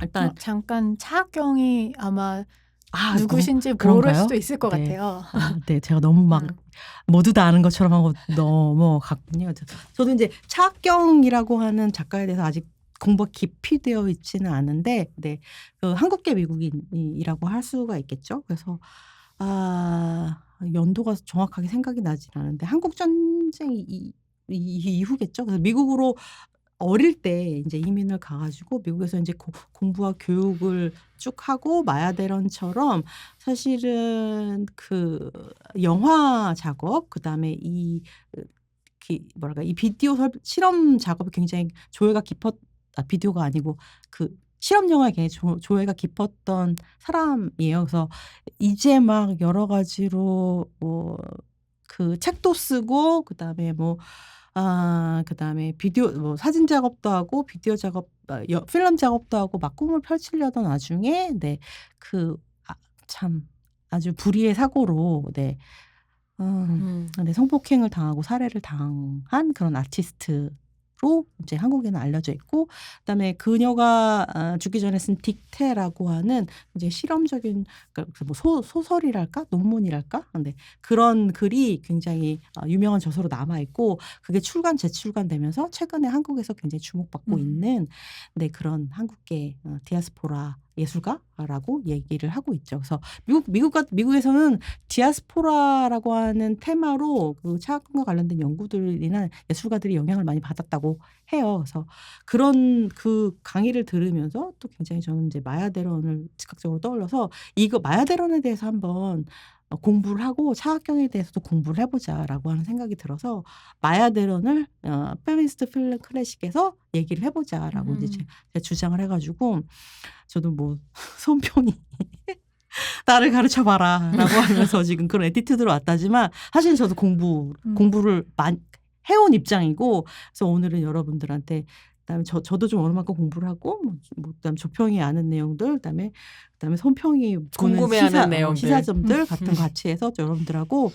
일단 잠깐 차학경이 아마 누구신지 모를 그런가요? 수도 있을 것 네. 같아요. 네, 제가 너무 막 모두 다 아는 것처럼 하고 넘어갔군요. 저도 이제 차학경이라고 하는 작가에 대해서 아직 공부가 깊이 되어 있지는 않은데, 네, 그 한국계 미국인이라고 할 수가 있겠죠. 그래서 연도가 정확하게 생각이 나진 않은데 한국 전쟁 이후겠죠. 그래서 미국으로 어릴 때 이제 이민을 가가지고 미국에서 이제 공부와 교육을 쭉 하고 마야 데런처럼 사실은 그 영화 작업 그다음에 이 비디오 실험 작업이 굉장히 조예가 비디오가 아니고 그 실험 영화에 굉장히 조예가 깊었던 사람이에요. 그래서 이제 막 여러 가지로 뭐 그 책도 쓰고 그다음에 그다음에 비디오 뭐 사진 작업도 하고 비디오 작업 필름 작업도 하고 막 꿈을 펼치려던 와중에 참 아주 불의의 사고로 성폭행을 당하고 살해를 당한 그런 아티스트로 이제 한국에는 알려져 있고 그다음에 그녀가 죽기 전에 쓴 딕테라고 하는 이제 실험적인 뭐 소설이랄까 논문이랄까 근데 그런 글이 굉장히 유명한 저서로 남아 있고 그게 재출간되면서 최근에 한국에서 굉장히 주목받고 있는 그런 한국계 디아스포라 예술가라고 얘기를 하고 있죠. 그래서 미국에서는 디아스포라라고 하는 테마로 그 차학경과 관련된 연구들이나 예술가들이 영향을 많이 받았다고 해요. 그래서 그런 그 강의를 들으면서 또 굉장히 저는 이제 마야 데런을 즉각적으로 떠올려서 이거 마야 데런에 대해서 한번 공부를 하고 차학경에 대해서도 공부를 해보자라고 하는 생각이 들어서 마야 데런을 페미니스트 필름 클래식에서 얘기를 해보자라고 이제 제가 주장을 해가지고 저도 뭐 손평이 나를 가르쳐봐라 라고 하면서 지금 그런 에티튜드로 왔다지만 사실 저도 공부를 많이 해온 입장이고 그래서 오늘은 여러분들한테 그다음에 저도 좀 어느 만큼 공부를 하고 그다음에 조평이 아는 내용들 그다음에 손평이 보는 궁금해하는 내용들 시사점들 같은 거 같이 해서 여러분들하고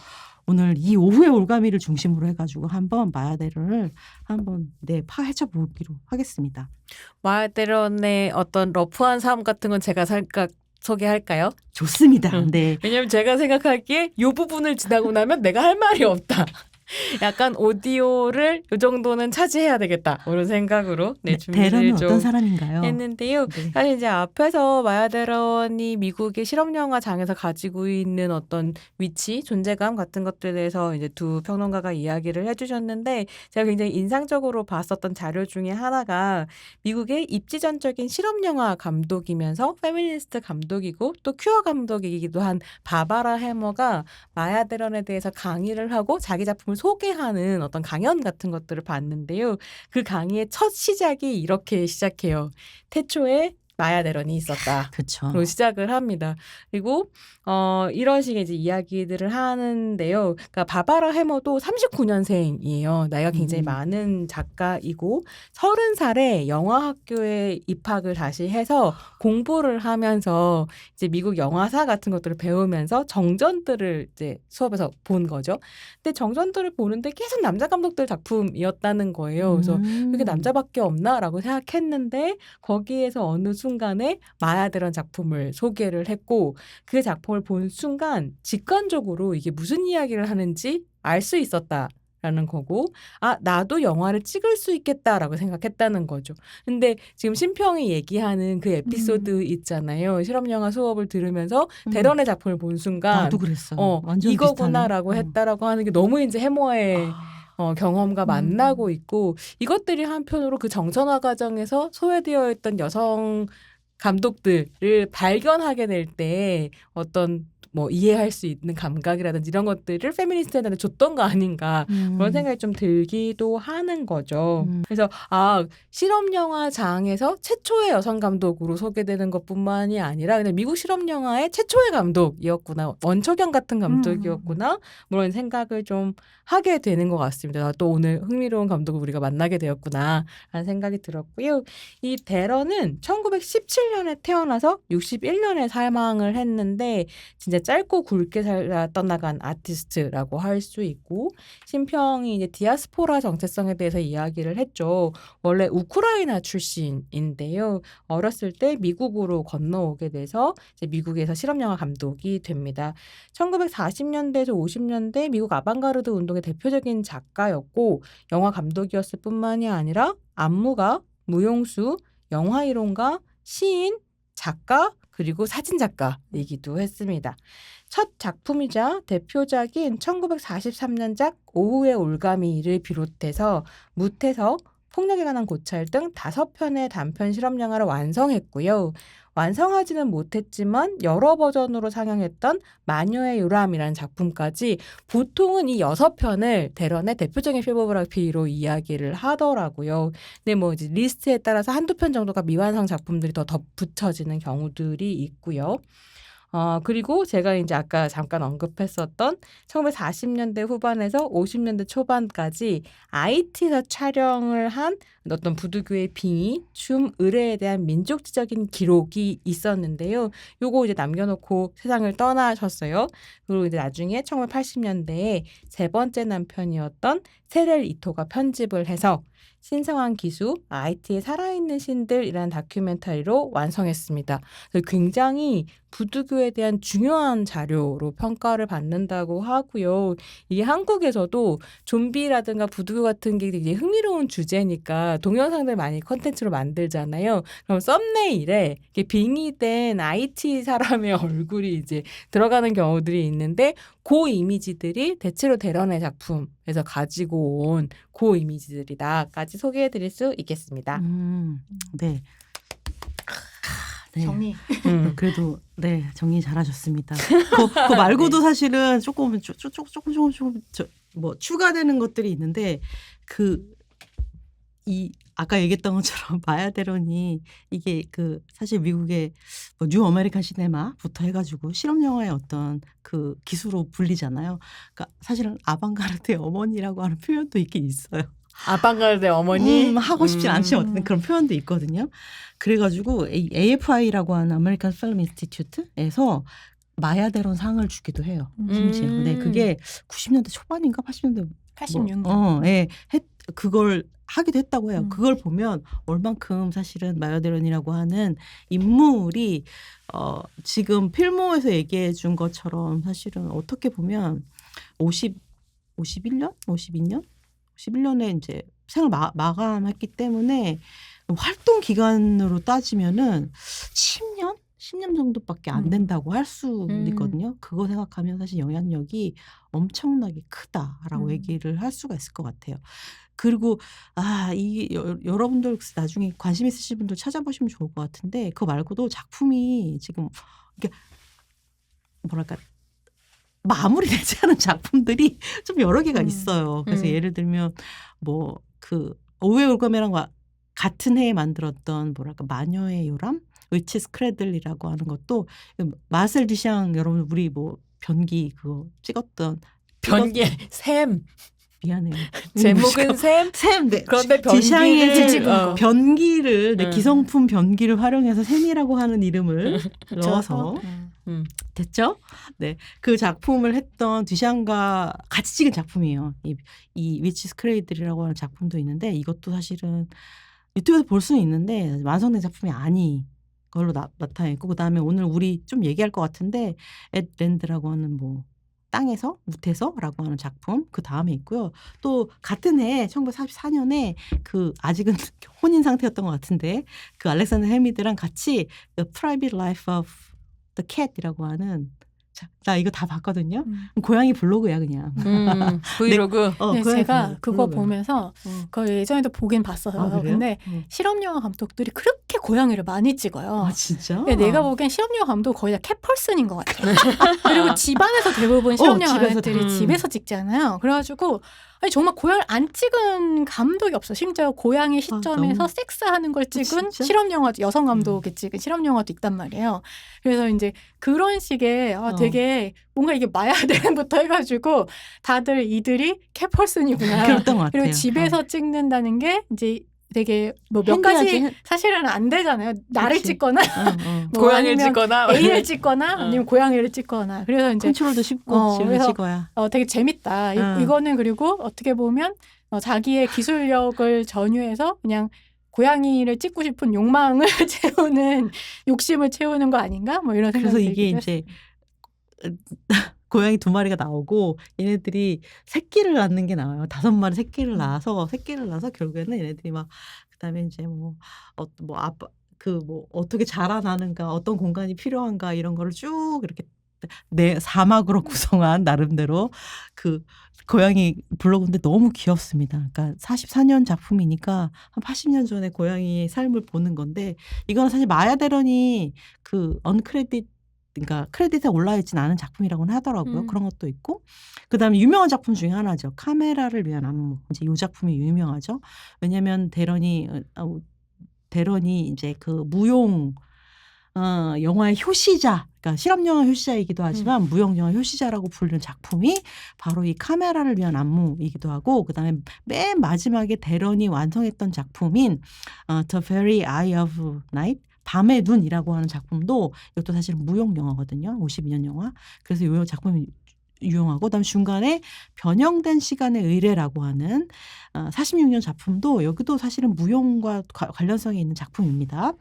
오늘 이 오후의 올가미를 중심으로 해가지고 한번 마야데론을 한번 파헤쳐 보기로 하겠습니다. 마야데론의 어떤 러프한 삶 같은 건 제가 살짝 소개할까요? 좋습니다. 네. 왜냐면 제가 생각하기에 이 부분을 지나고 나면 내가 할 말이 없다. 약간 오디오를 이 정도는 차지해야 되겠다. 이런 생각으로 준비를 데런은 좀 어떤 사람인가요? 했는데요. 네. 사실 이제 앞에서 마야데런이 미국의 실험영화장에서 가지고 있는 어떤 위치, 존재감 같은 것들에 대해서 이제 두 평론가가 이야기를 해주셨는데 제가 굉장히 인상적으로 봤었던 자료 중에 하나가 미국의 입지전적인 실험영화 감독이면서 페미니스트 감독이고 또 큐어 감독이기도 한 바바라 해머가 마야데런에 대해서 강의를 하고 자기 작품을 소개하는 어떤 강연 같은 것들을 봤는데요. 그 강의의 첫 시작이 이렇게 시작해요. 태초에 마야데런이 있었다. 그렇죠. 그리고 시작을 합니다. 그리고 이런 식의 이제 이야기들을 하는데요. 그러니까 바바라 해머도 39년생이에요. 나이가 굉장히 많은 작가이고 30살에 영화학교에 입학을 다시 해서 공부를 하면서 이제 미국 영화사 같은 것들을 배우면서 정전들을 이제 수업에서 본 거죠. 근데 정전들을 보는데 계속 남자 감독들 작품이었다는 거예요. 그래서 이렇게 남자밖에 없나라고 생각했는데 거기에서 어느 순간에 마야데런 작품을 소개를 했고 그 작품을 본 순간 직관적으로 이게 무슨 이야기를 하는지 알 수 있었다라는 거고 나도 영화를 찍을 수 있겠다라고 생각했다는 거죠. 근데 지금 신평이 얘기하는 그 에피소드 있잖아요. 실험영화 수업을 들으면서 데런의 작품을 본 순간 나도 그랬어. 완전 이거구나라고 비슷하네. 했다라고 하는 게 너무 이제 해머의 경험과 만나고 있고 이것들이 한편으로 그 정전화 과정에서 소외되어 있던 여성 감독들을 발견하게 될 때 어떤 이해할 수 있는 감각이라든지 이런 것들을 페미니스트한테 줬던 거 아닌가 그런 생각이 좀 들기도 하는 거죠. 그래서 실험영화장에서 최초의 여성 감독으로 소개되는 것뿐만이 아니라 그냥 미국 실험영화의 최초의 감독이었구나. 원초경 같은 감독이었구나. 그런 생각을 좀 하게 되는 것 같습니다. 또 오늘 흥미로운 감독을 우리가 만나게 되었구나 라는 생각이 들었고요. 이 데런은 1917년에 태어나서 61년에 사망을 했는데 진짜 짧고 굵게 살아 떠나간 아티스트라고 할 수 있고 신평이 이제 디아스포라 정체성에 대해서 이야기를 했죠. 원래 우크라이나 출신인데요. 어렸을 때 미국으로 건너오게 돼서 이제 미국에서 실험영화 감독이 됩니다. 1940년대에서 50년대 미국 아방가르드 운동의 대표적인 작가였고 영화 감독이었을 뿐만이 아니라 안무가, 무용수, 영화이론가, 시인, 작가 그리고 사진작가이기도 했습니다. 첫 작품이자 대표작인 1943년작 오후의 올가미를 비롯해서 무태서, 폭력에 관한 고찰 등 5편의 단편 실험영화를 완성했고요. 완성하지는 못했지만 여러 버전으로 상영했던 마녀의 요람이라는 작품까지 보통은 이 6편을 데런의 대표적인 필모그래피로 이야기를 하더라고요. 근데 이제 리스트에 따라서 한두 편 정도가 미완성 작품들이 더 덧붙여지는 경우들이 있고요. 그리고 제가 이제 아까 잠깐 언급했었던 1940년대 후반에서 50년대 초반까지 IT에서 촬영을 한 어떤 부두교의 빙의, 춤, 의례에 대한 민족지적인 기록이 있었는데요. 요거 이제 남겨놓고 세상을 떠나셨어요. 그리고 이제 나중에 1980년대에 세 번째 남편이었던 세렐 이토가 편집을 해서 신성한 기수, IT의 살아있는 신들이라는 다큐멘터리로 완성했습니다. 굉장히 부두교에 대한 중요한 자료로 평가를 받는다고 하고요. 이게 한국에서도 좀비라든가 부두교 같은 게 되게 흥미로운 주제니까 동영상들 많이 컨텐츠로 만들잖아요. 그럼 썸네일에 이렇게 빙의된 IT 사람의 얼굴이 이제 들어가는 경우들이 있는데 그 이미지들이 대체로 데런의 작품에서 가지고 온 그 이미지들이다까지 소개해드릴 수 있겠습니다. 네. 네. 정리. 그래도 정리 잘하셨습니다. 그거 말고도 사실은 조금 추가되는 것들이 있는데 아까 얘기했던 것처럼 마야데론이 이게 사실 미국의 뉴 아메리칸 시네마부터 해가지고 실험 영화의 어떤 그 기수로 불리잖아요. 그러니까 사실은 아방가르드의 어머니라고 하는 표현도 있긴 있어요. 아방가르드의 어머니? 하고 싶진 않지만 어쨌든 그런 표현도 있거든요. 그래가지고 AFI라고 하는 아메리칸 필름 인스티튜트에서 마야데론 상을 주기도 해요. 심지어. 네, 음. 그게 90년대 초반인가 80년대 86년. 예, 그걸 하기도 했다고 해요. 음. 그걸 보면 얼만큼 사실은 마야데론이라고 하는 인물이 지금 필모에서 얘기해 준 것처럼 사실은 어떻게 보면 51년? 51년에 이제 생을 마감했기 때문에 활동 기간으로 따지면은 10년 정도밖에 안 된다고 할 수 있거든요. 그거 생각하면 사실 영향력이 엄청나게 크다라고 얘기를 할 수가 있을 것 같아요. 그리고 여러분들 나중에 관심 있으신 분들 찾아보시면 좋을 것 같은데 그거 말고도 작품이 지금 이게 뭐랄까 마무리되지 않은 작품들이 좀 여러 개가 있어요. 그래서 예를 들면 뭐 그 오웨 올거메랑 같은 해에 만들었던 뭐랄까 마녀의 요람, 위치스 크래들이라고 하는 것도 마셀 디샹 여러분 우리 뭐 변기 그거 찍었던 변기 샘 미안해요. 제목은 샘 네. 그런데 디샹의 변기를 변기를 기성품 변기를 활용해서 샘이라고 하는 이름을 넣어서 됐죠? 네, 그 작품을 했던 디샹과 같이 찍은 작품이에요. 이 위치스 크레이들이라고 하는 작품도 있는데 이것도 사실은 유튜브에서 볼 수는 있는데 완성된 작품이 아닌 걸로 나타냈고 그다음에 오늘 우리 좀 얘기할 것 같은데 앳랜드라고 하는 뭐 땅에서 무태서라고 하는 작품 그 다음에 있고요. 또 같은 해 1944년에 그 아직은 혼인 상태였던 것 같은데 그 알렉산더 해미드랑 같이 The Private Life of the Cat이라고 하는 나 이거 다 봤거든요. 고양이 블로그야 그냥. 브이로그. 네, 제가 그거 블로그야. 보면서 그 예전에도 보긴 봤어요. 그래요? 근데 실험 영화 감독들이 그렇게 고양이를 많이 찍어요. 진짜? 네, 내가 보기엔 실험 영화 감독 거의 다 캣펄슨인 것 같아요. 그리고 집안에서 대부분 실험 영화들이 집에서 찍잖아요. 그래가지고 아니 정말 고양이를 안 찍은 감독이 없어. 심지어 고양이 시점에서 너무... 섹스하는 걸 찍은 진짜? 실험 영화도 여성 감독이 찍은 실험 영화도 있단 말이에요. 그래서 이제 그런 식의 되게 뭔가 이게 마야데론부터 해가지고 다들 이들이 캣펄슨이구나. 그랬던 것 같아요. 그리고 집에서 찍는다는 게 이제 되게 뭐 몇 가지 사실은 안 되잖아요. 나를 그치. 찍거나 뭐 고양이를 찍거나 애인을 찍거나 아니면 고양이를 찍거나 그래서 이제 컨트롤도 쉽고 그래서 찍어야 되게 재밌다. 이거는 그리고 어떻게 보면 자기의 기술력을 전유해서 그냥 고양이를 찍고 싶은 욕망을 채우는 욕심을 채우는 거 아닌가? 뭐 이런 생각이 그래서 이게 이제 고양이 2마리가 나오고 얘네들이 새끼를 낳는 게 나와요. 5마리 새끼를 낳아서 결국에는 얘네들이 막 그다음에 이제 아빠 뭐 어떻게 자라나는가 어떤 공간이 필요한가 이런 거를 쭉 이렇게 사막으로 구성한 나름대로 그 고양이 블로그인데 너무 귀엽습니다. 그러니까 44년 작품이니까 한 80년 전에 고양이의 삶을 보는 건데 이거는 사실 마야데론이 그 그러니까 크레딧에 올라있진 않은 작품이라고는 하더라고요. 그런 것도 있고 그다음에 유명한 작품 중에 하나죠. 카메라를 위한 안무. 이제 이 작품이 유명하죠. 왜냐하면 데런이 이제 그 무용 영화의 효시자, 그러니까 실험 영화 효시자이기도 하지만 무용 영화 효시자라고 불리는 작품이 바로 이 카메라를 위한 안무이기도 하고 그다음에 맨 마지막에 데런이 완성했던 작품인 The Very Eye of Night 밤의 눈이라고 하는 작품도 이것도 사실 무용 영화거든요. 52년 영화. 그래서 이 작품이 유용하고 그다음 중간에 변형된 시간의 의뢰라고 하는 46년 작품도 여기도 사실은 무용과 관련성이 있는 작품입니다.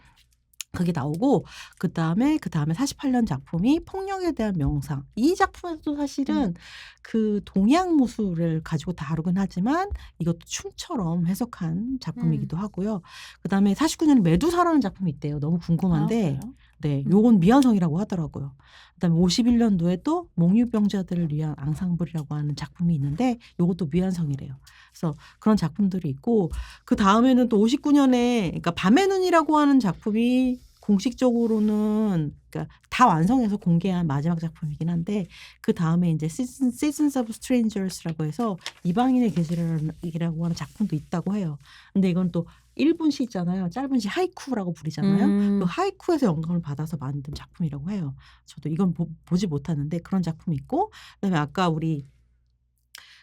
그게 나오고 그다음에 48년 작품이 폭력에 대한 명상. 이 작품에서도 사실은 그 동양 무술을 가지고 다루긴 하지만 이것도 춤처럼 해석한 작품이기도 하고요. 그다음에 49년에 메두사라는 작품이 있대요. 너무 궁금한데 네, 요건 미완성이라고 하더라고요. 그다음에 51년도에 또 몽유병자들을 위한 앙상블이라고 하는 작품이 있는데 요것도 미완성이래요. 그래서 그런 작품들이 있고 그 다음에는 또 59년에 그러니까 밤의 눈이라고 하는 작품이 공식적으로는 그러니까 다 완성해서 공개한 마지막 작품이긴 한데 그 다음에 이제 Seasons of Strangers라고 해서 이방인의 계절이라고 하는 작품도 있다고 해요. 근데 이건 또 일본 시 있잖아요. 짧은 시 하이쿠라고 부르잖아요. 그 하이쿠에서 영감을 받아서 만든 작품이라고 해요. 저도 이건 보지 못하는데 그런 작품이 있고 그다음에 아까 우리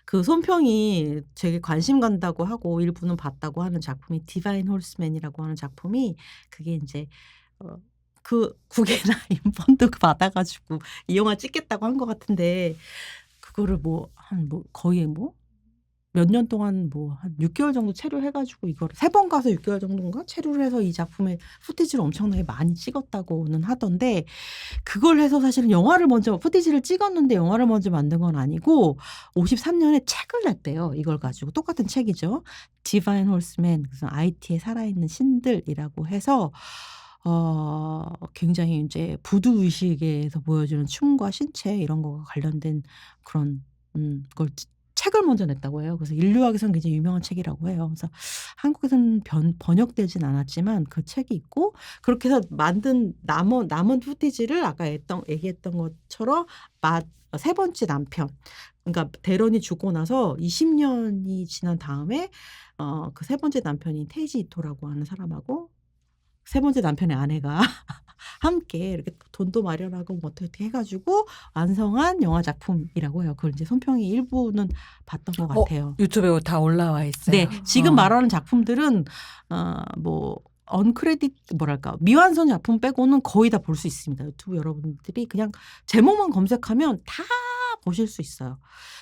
그 손평이 되게 관심 간다고 하고 일부는 봤다고 하는 작품이 디바인 홀스맨이라고 하는 작품이 그게 이제 그 국외나 인펀드 받아가지고 이 영화 찍겠다고 한 것 같은데 그거를 거의 몇 년 동안 한 6개월 정도 체류를 해가지고 이거를 3번 가서 6개월 정도인가 체류를 해서 이 작품의 후티지를 엄청나게 많이 찍었다고는 하던데 그걸 해서 사실은 영화를 먼저 후티지를 찍었는데 영화를 먼저 만든 건 아니고 53년에 책을 냈대요. 이걸 가지고 똑같은 책이죠. 디바인 홀스맨 그래서 IT의 살아있는 신들이라고 해서 굉장히 이제 부두 의식에서 보여주는 춤과 신체 이런 거가 관련된 그런 걸 책을 먼저 냈다고 해요. 그래서 인류학에서는 굉장히 유명한 책이라고 해요. 그래서 한국에서는 번역되진 않았지만 그 책이 있고 그렇게 해서 만든 남은 후티지를 아까 얘기했던 것처럼 세 번째 남편 그러니까 데런이 죽고 나서 20년이 지난 다음에 그 세 번째 남편인 테이지 이토라고 하는 사람하고 세 번째 남편의 아내가 함께 이렇게 돈도 마련하고 뭐 어떻게 해가지고 완성한 영화 작품이라고 해요. 그걸 이제 손평이 일부는 봤던 것 같아요. 유튜브에 다 올라와 있어요. 네, 지금 말하는 작품들은 언크레딧 미완성 작품 빼고는 거의 다 볼 수 있습니다. 유튜브 여러분들이 그냥 제목만 검색하면 다 보실 수 있어요.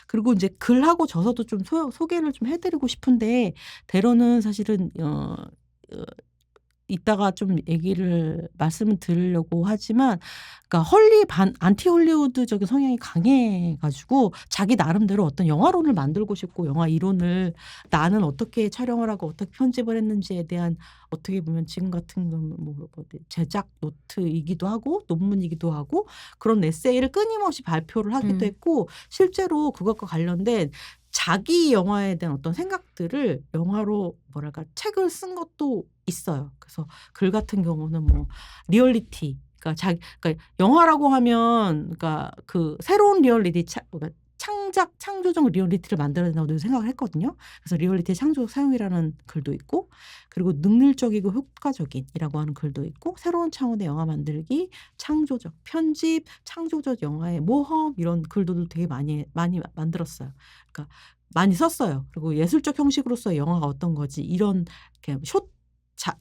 그리고 이제 글하고 저서도 좀 소개를 좀 해드리고 싶은데 데런은 사실은 이따가 좀 말씀을 드리려고 하지만, 그러니까 안티 헐리우드적인 성향이 강해가지고 자기 나름대로 어떤 영화론을 만들고 싶고 영화 이론을 나는 어떻게 촬영을 하고 어떻게 편집을 했는지에 대한 어떻게 보면 지금 같은 건 제작 노트이기도 하고 논문이기도 하고 그런 에세이를 끊임없이 발표를 하기도 했고 실제로 그것과 관련된 자기 영화에 대한 어떤 생각들을 영화로 책을 쓴 것도 있어요. 그래서 글 같은 경우는 리얼리티, 그러니까 영화라고 하면 그 새로운 리얼리티 창조적 리얼리티를 만들어야 된다고 생각을 했거든요. 그래서 리얼리티의 창조적 사용이라는 글도 있고 그리고 능률적이고 효과적인이라고 하는 글도 있고 새로운 차원의 영화 만들기, 창조적 편집, 창조적 영화의 모험 이런 글들도 되게 많이 만들었어요. 그러니까 많이 썼어요. 그리고 예술적 형식으로서 영화가 어떤 거지 이런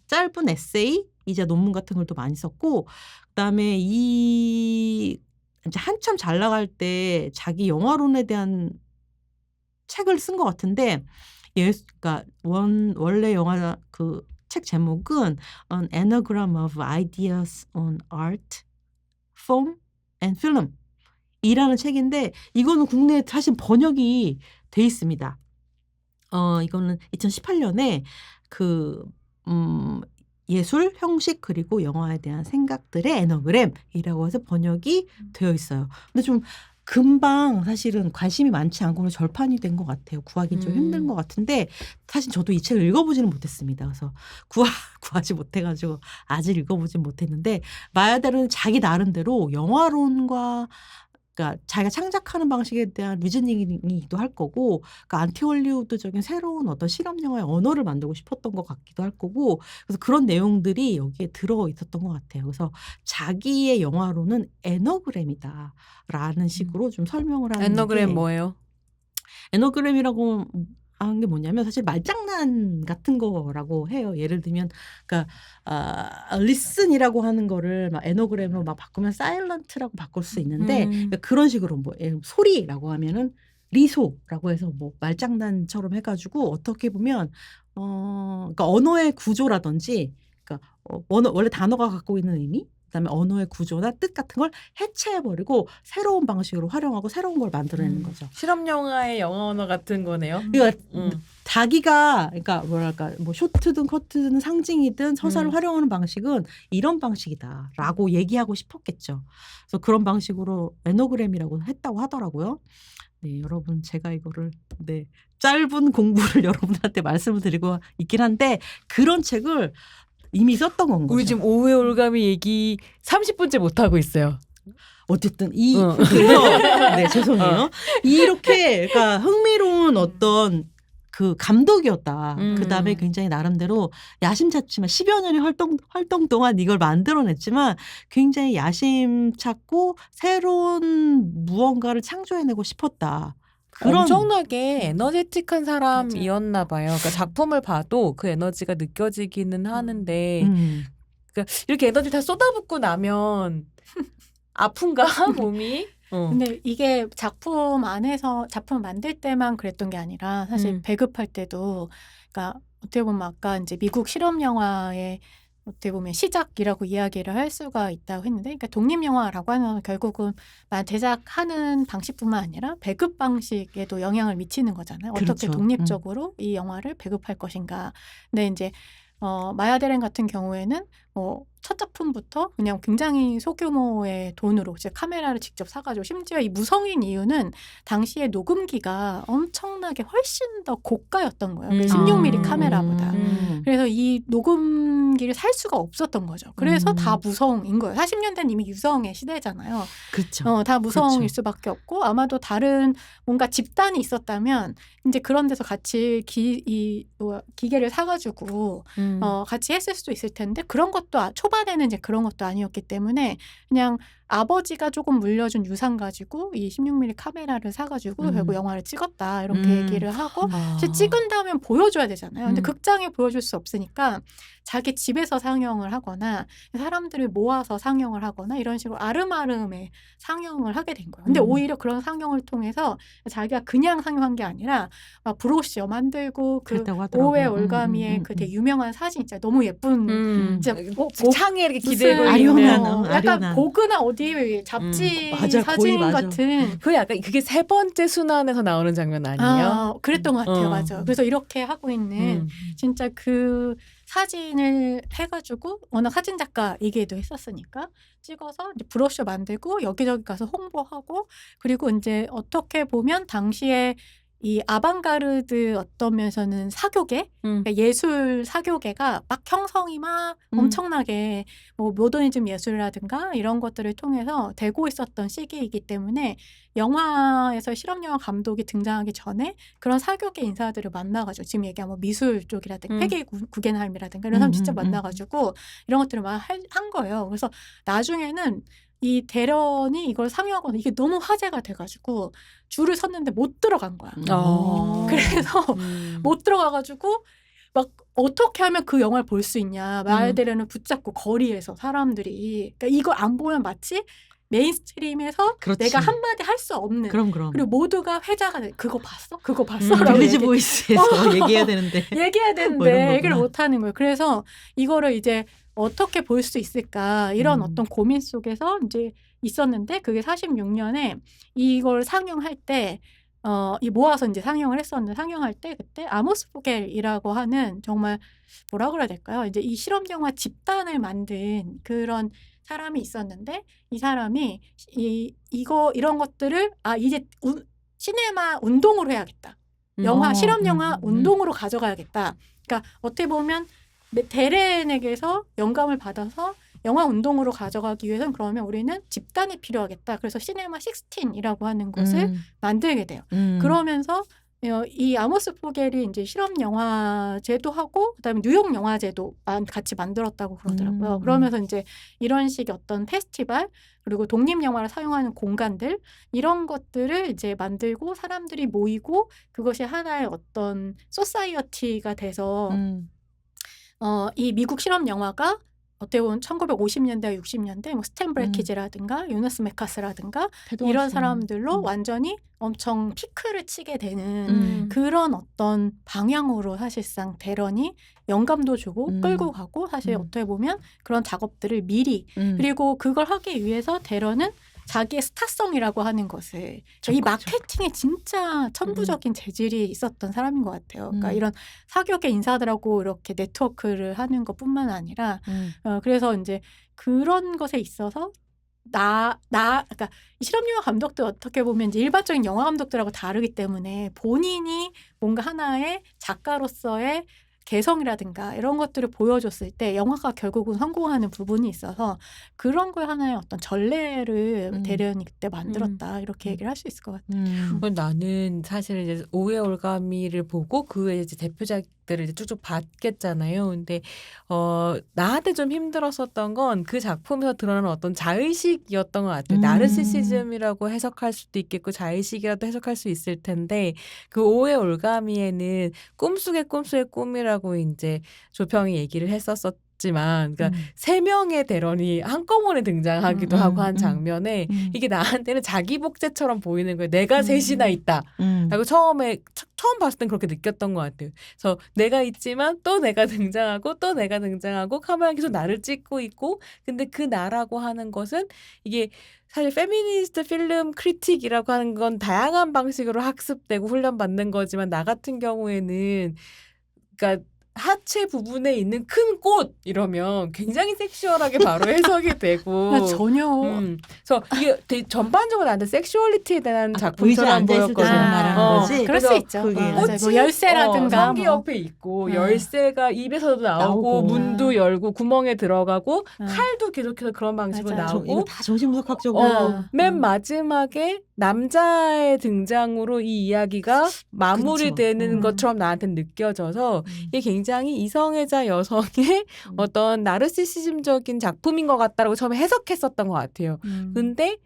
짧은 에세이 이제 논문 같은 걸도 많이 썼고 그다음에 이제 한참 잘 나갈 때 자기 영화론에 대한 책을 쓴 것 같은데 그러니까 원래 영화 그 책 제목은 An Anagram of Ideas on Art, Film and Film 이라는 책인데 이거는 국내에 사실 번역이 돼 있습니다. 이거는 2018년에 예술, 형식 그리고 영화에 대한 생각들의 애너그램이라고 해서 번역이 되어 있어요. 근데 좀 금방 사실은 관심이 많지 않고 절판이 된 것 같아요. 구하기 좀 힘든 것 같은데 사실 저도 이 책을 읽어보지는 못했습니다. 그래서 구하지 못해가지고 아직 읽어보진 못했는데 마야데르는 자기 나름대로 영화론과 그러니까 자기가 창작하는 방식에 대한 리즈닝이기도 할 거고 그러니까 안티 헐리우드적인 새로운 어떤 실험 영화의 언어를 만들고 싶었던 것 같기도 할 거고 그래서 그런 내용들이 여기에 들어 있었던 것 같아요. 그래서 자기의 영화로는 애너그램이다라는 식으로 좀 설명을 하는 애너그램 게 뭐예요? 애너그램이라고 하는 게 뭐냐면 사실 말장난 같은 거라고 해요. 예를 들면 그러니까 리슨이라고 하는 거를 막 애너그램으로 막 바꾸면 사일런트라고 바꿀 수 있는데 그러니까 그런 식으로 소리라고 하면은 리소라고 해서 말장난처럼 해가지고 어떻게 보면 그러니까 언어의 구조라든지 그러니까 원래 단어가 갖고 있는 의미 그다음에 언어의 구조나 뜻 같은 걸 해체해버리고 새로운 방식으로 활용하고 새로운 걸 만들어내는 거죠. 실험 영화의 영어 언어 같은 거네요. 그러니까 자기가 그러니까 쇼트든 커트든 상징이든 서사를 활용하는 방식은 이런 방식이다라고 얘기하고 싶었겠죠. 그래서 그런 방식으로 애너그램이라고 했다고 하더라고요. 네, 여러분 제가 이거를 짧은 공부를 여러분한테 말씀을 드리고 있긴 한데 그런 책을 이미 썼던 건 거죠. 우리 지금 오후의 올가미 얘기 30분째 못 하고 있어요. 어쨌든 그래서 네 죄송해요. 이렇게 그러니까 흥미로운 어떤 그 감독이었다. 그다음에 굉장히 나름대로 야심찼지만 10여 년의 활동 동안 이걸 만들어냈지만 굉장히 야심찼고 새로운 무언가를 창조해내고 싶었다. 엄청나게 에너제틱한 사람이었나 봐요. 그러니까 작품을 봐도 그 에너지가 느껴지기는 하는데 그러니까 이렇게 에너지 다 쏟아붓고 나면 아픈가 몸이? 근데 이게 작품 안에서 작품 만들 때만 그랬던 게 아니라 사실 배급할 때도 그러니까 어떻게 보면 아까 이제 미국 실험 영화의 어떻게 보면 시작이라고 이야기를 할 수가 있다고 했는데, 그러니까 독립 영화라고 하는 건 결국은 제작하는 방식뿐만 아니라 배급 방식에도 영향을 미치는 거잖아요. 어떻게 그렇죠. 독립적으로 이 영화를 배급할 것인가. 근데 이제 마야 데렌 같은 경우에는 첫 작품부터 그냥 굉장히 소규모의 돈으로 이제 카메라를 직접 사가지고, 심지어 이 무성인 이유는 당시에 녹음기가 엄청나게 훨씬 더 고가였던 거예요. 16mm 카메라보다. 그래서 이 녹음기를 살 수가 없었던 거죠. 그래서 다 무성인 거예요. 40년대는 이미 유성의 시대잖아요. 그렇죠. 다 무성일 그렇죠. 수밖에 없고, 아마도 다른 뭔가 집단이 있었다면 이제 그런 데서 같이 기계를 사가지고 같이 했을 수도 있을 텐데, 그런 것도 초반에는 이제 그런 것도 아니었기 때문에 그냥 아버지가 조금 물려준 유산 가지고 이 16mm 카메라를 사가지고 결국 영화를 찍었다 이렇게 얘기를 하고, 사실 찍은 다음에 보여줘야 되잖아요. 근데 극장에 보여줄 수 없으니까 자기 집에서 상영을 하거나 사람들을 모아서 상영을 하거나 이런 식으로 아름아름에 상영을 하게 된 거예요. 근데 오히려 그런 상영을 통해서 자기가 그냥 상영한 게 아니라 막 브로셔 만들고 그 그랬다고 하더라고요. 오해 올가미의 그 되게 유명한 사진, 진짜 너무 예쁜 진짜 창에 이렇게 무슨 기대고 아련한, 있는. 약간 아련한. 보그나 어디 잡지 맞아, 거의 사진 맞아. 같은. 그 약간 그게 세 번째 순환에서 나오는 장면 아니에요? 그랬던 것 같아요. 맞아. 그래서 이렇게 하고 있는 진짜 그 사진을 해가지고 워낙 사진 작가이기도 했었으니까 찍어서 이제 브로셔 만들고 여기저기 가서 홍보하고, 그리고 이제 어떻게 보면 당시에 이 아방가르드 어떤 면에서는 사교계, 그러니까 예술 사교계가 막 형성이 막 엄청나게 뭐 모더니즘 예술이라든가 이런 것들을 통해서 되고 있었던 시기이기 때문에 영화에서 실험영화 감독이 등장하기 전에 그런 사교계 인사들을 만나가지고, 지금 얘기한 뭐 미술 쪽이라든가 페게 구겐하임이라든가 이런 사람 진짜 만나가지고 이런 것들을 막 한 거예요. 그래서 나중에는 이 대련이 이걸 상영하거나 이게 너무 화제가 돼가지고 줄을 섰는데 못 들어간 거야. 그래서 못 들어가가지고 막 어떻게 하면 그 영화를 볼 수 있냐. 마야 데렌을 붙잡고 거리에서 사람들이, 그러니까 이걸 안 보면 마치 메인스트림에서 그렇지. 내가 한마디 할 수 없는. 그럼. 그리고 모두가 회자가 돼. 그거 봤어? 그거 봤어? 라고 빌리지 보이스에서 얘기해야 되는데. 얘기해야 뭐 이런 되는데 거구나. 얘기를 못 하는 거예요. 그래서 이거를 이제 어떻게 볼 수 있을까 이런 어떤 고민 속에서 이제 있었는데, 그게 46년에 이걸 상영할 때 이 모아서 이제 상영을 했었는데, 상영할 때 그때 아모스 포겔이라고 하는 정말 뭐라 그래야 될까요? 이제 이 실험 영화 집단을 만든 그런 사람이 있었는데, 이 사람이 이런 것들을 이제 시네마 운동으로 해야겠다. 영화 실험 영화 운동으로 가져가야겠다. 그러니까 어떻게 보면 데렌에게서 영감을 받아서 영화 운동으로 가져가기 위해서는 그러면 우리는 집단이 필요하겠다. 그래서 시네마 16이라고 하는 곳을 만들게 돼요. 그러면서 이 아모스 포겔이 이제 실험 영화제도 하고 그다음에 뉴욕 영화제도 같이 만들었다고 그러더라고요. 그러면서 이제 이런 식의 어떤 페스티벌, 그리고 독립 영화를 사용하는 공간들, 이런 것들을 이제 만들고 사람들이 모이고 그것이 하나의 어떤 소사이어티가 돼서 이 미국 실험 영화가 어떻게 보면 1950년대, 60년대 뭐 스탠 브레키즈라든가 요나스 메카스라든가 이런 사람들로 완전히 엄청 피크를 치게 되는 그런 어떤 방향으로 사실상 대련이 영감도 주고 끌고 가고, 사실 어떻게 보면 그런 작업들을 미리 그리고 그걸 하기 위해서 대련은 자기의 스타성이라고 하는 것을, 이 마케팅에 진짜 천부적인 재질이 있었던 사람인 것 같아요. 그러니까 이런 사교계 인사들하고 이렇게 네트워크를 하는 것뿐만 아니라 그래서 이제 그런 것에 있어서 그러니까 이 실험영화 감독도 어떻게 보면 이제 일반적인 영화 감독들하고 다르기 때문에 본인이 뭔가 하나의 작가로서의 개성이라든가 이런 것들을 보여줬을 때 영화가 결국은 성공하는 부분이 있어서 그런 걸 하나의 어떤 전례를 대련이 그때 만들었다 이렇게 얘기를 할 수 있을 것 같아요. 나는 사실 이제 오해 올가미를 보고 그 외에 이제 대표작들을 이제 쭉쭉 봤겠잖아요. 근데 나한테 좀 힘들었었던 건 그 작품에서 드러나는 어떤 자의식이었던 것 같아요. 나르시시즘이라고 해석할 수도 있겠고 자의식이라도 해석할 수 있을 텐데, 그 오해 올가미에는 꿈속의 꿈이라고 이제 조평이 얘기를 했었었. 지만 그러니까 3명의 대런이 한꺼번에 등장하기도 하고 한 장면에 이게 나한테는 자기 복제처럼 보이는 거예요. 내가 셋이나 있다. 라고 처음 봤을 땐 그렇게 느꼈던 것 같아요. 그래서 내가 있지만 또 내가 등장하고 또 내가 등장하고 카메라 계속 나를 찍고 있고 근데 그 나라고 하는 것은 이게 사실 페미니스트 필름 크리틱이라고 하는 건 다양한 방식으로 학습되고 훈련받는 거지만 나 같은 경우에는 그러니까 하체 부분에 있는 큰 꽃 이러면 굉장히 섹슈얼하게 바로 해석이 되고 전혀 그래서 이게 되게 전반적으로 나한테 섹슈얼리티에 대한 작품처럼 앉아있을 때 보였거든. 말하는 거지. 그럴 수 있죠. 그게 맞아요. 뭐 열쇠라든가 성기 옆에 있고 열쇠가 입에서도 나오고 문도 열고 구멍에 들어가고 칼도 계속해서 그런 방식으로 맞아요. 나오고 이거 다 정신분석학적으로 맨 마지막에 남자의 등장으로 이 이야기가 마무리되는 것처럼 나한테는 느껴져서 이게 굉장히 이성애자 여성의 어떤 나르시시즘적인 작품인 것 같다라고 처음에 해석했었던 것 같아요. 근데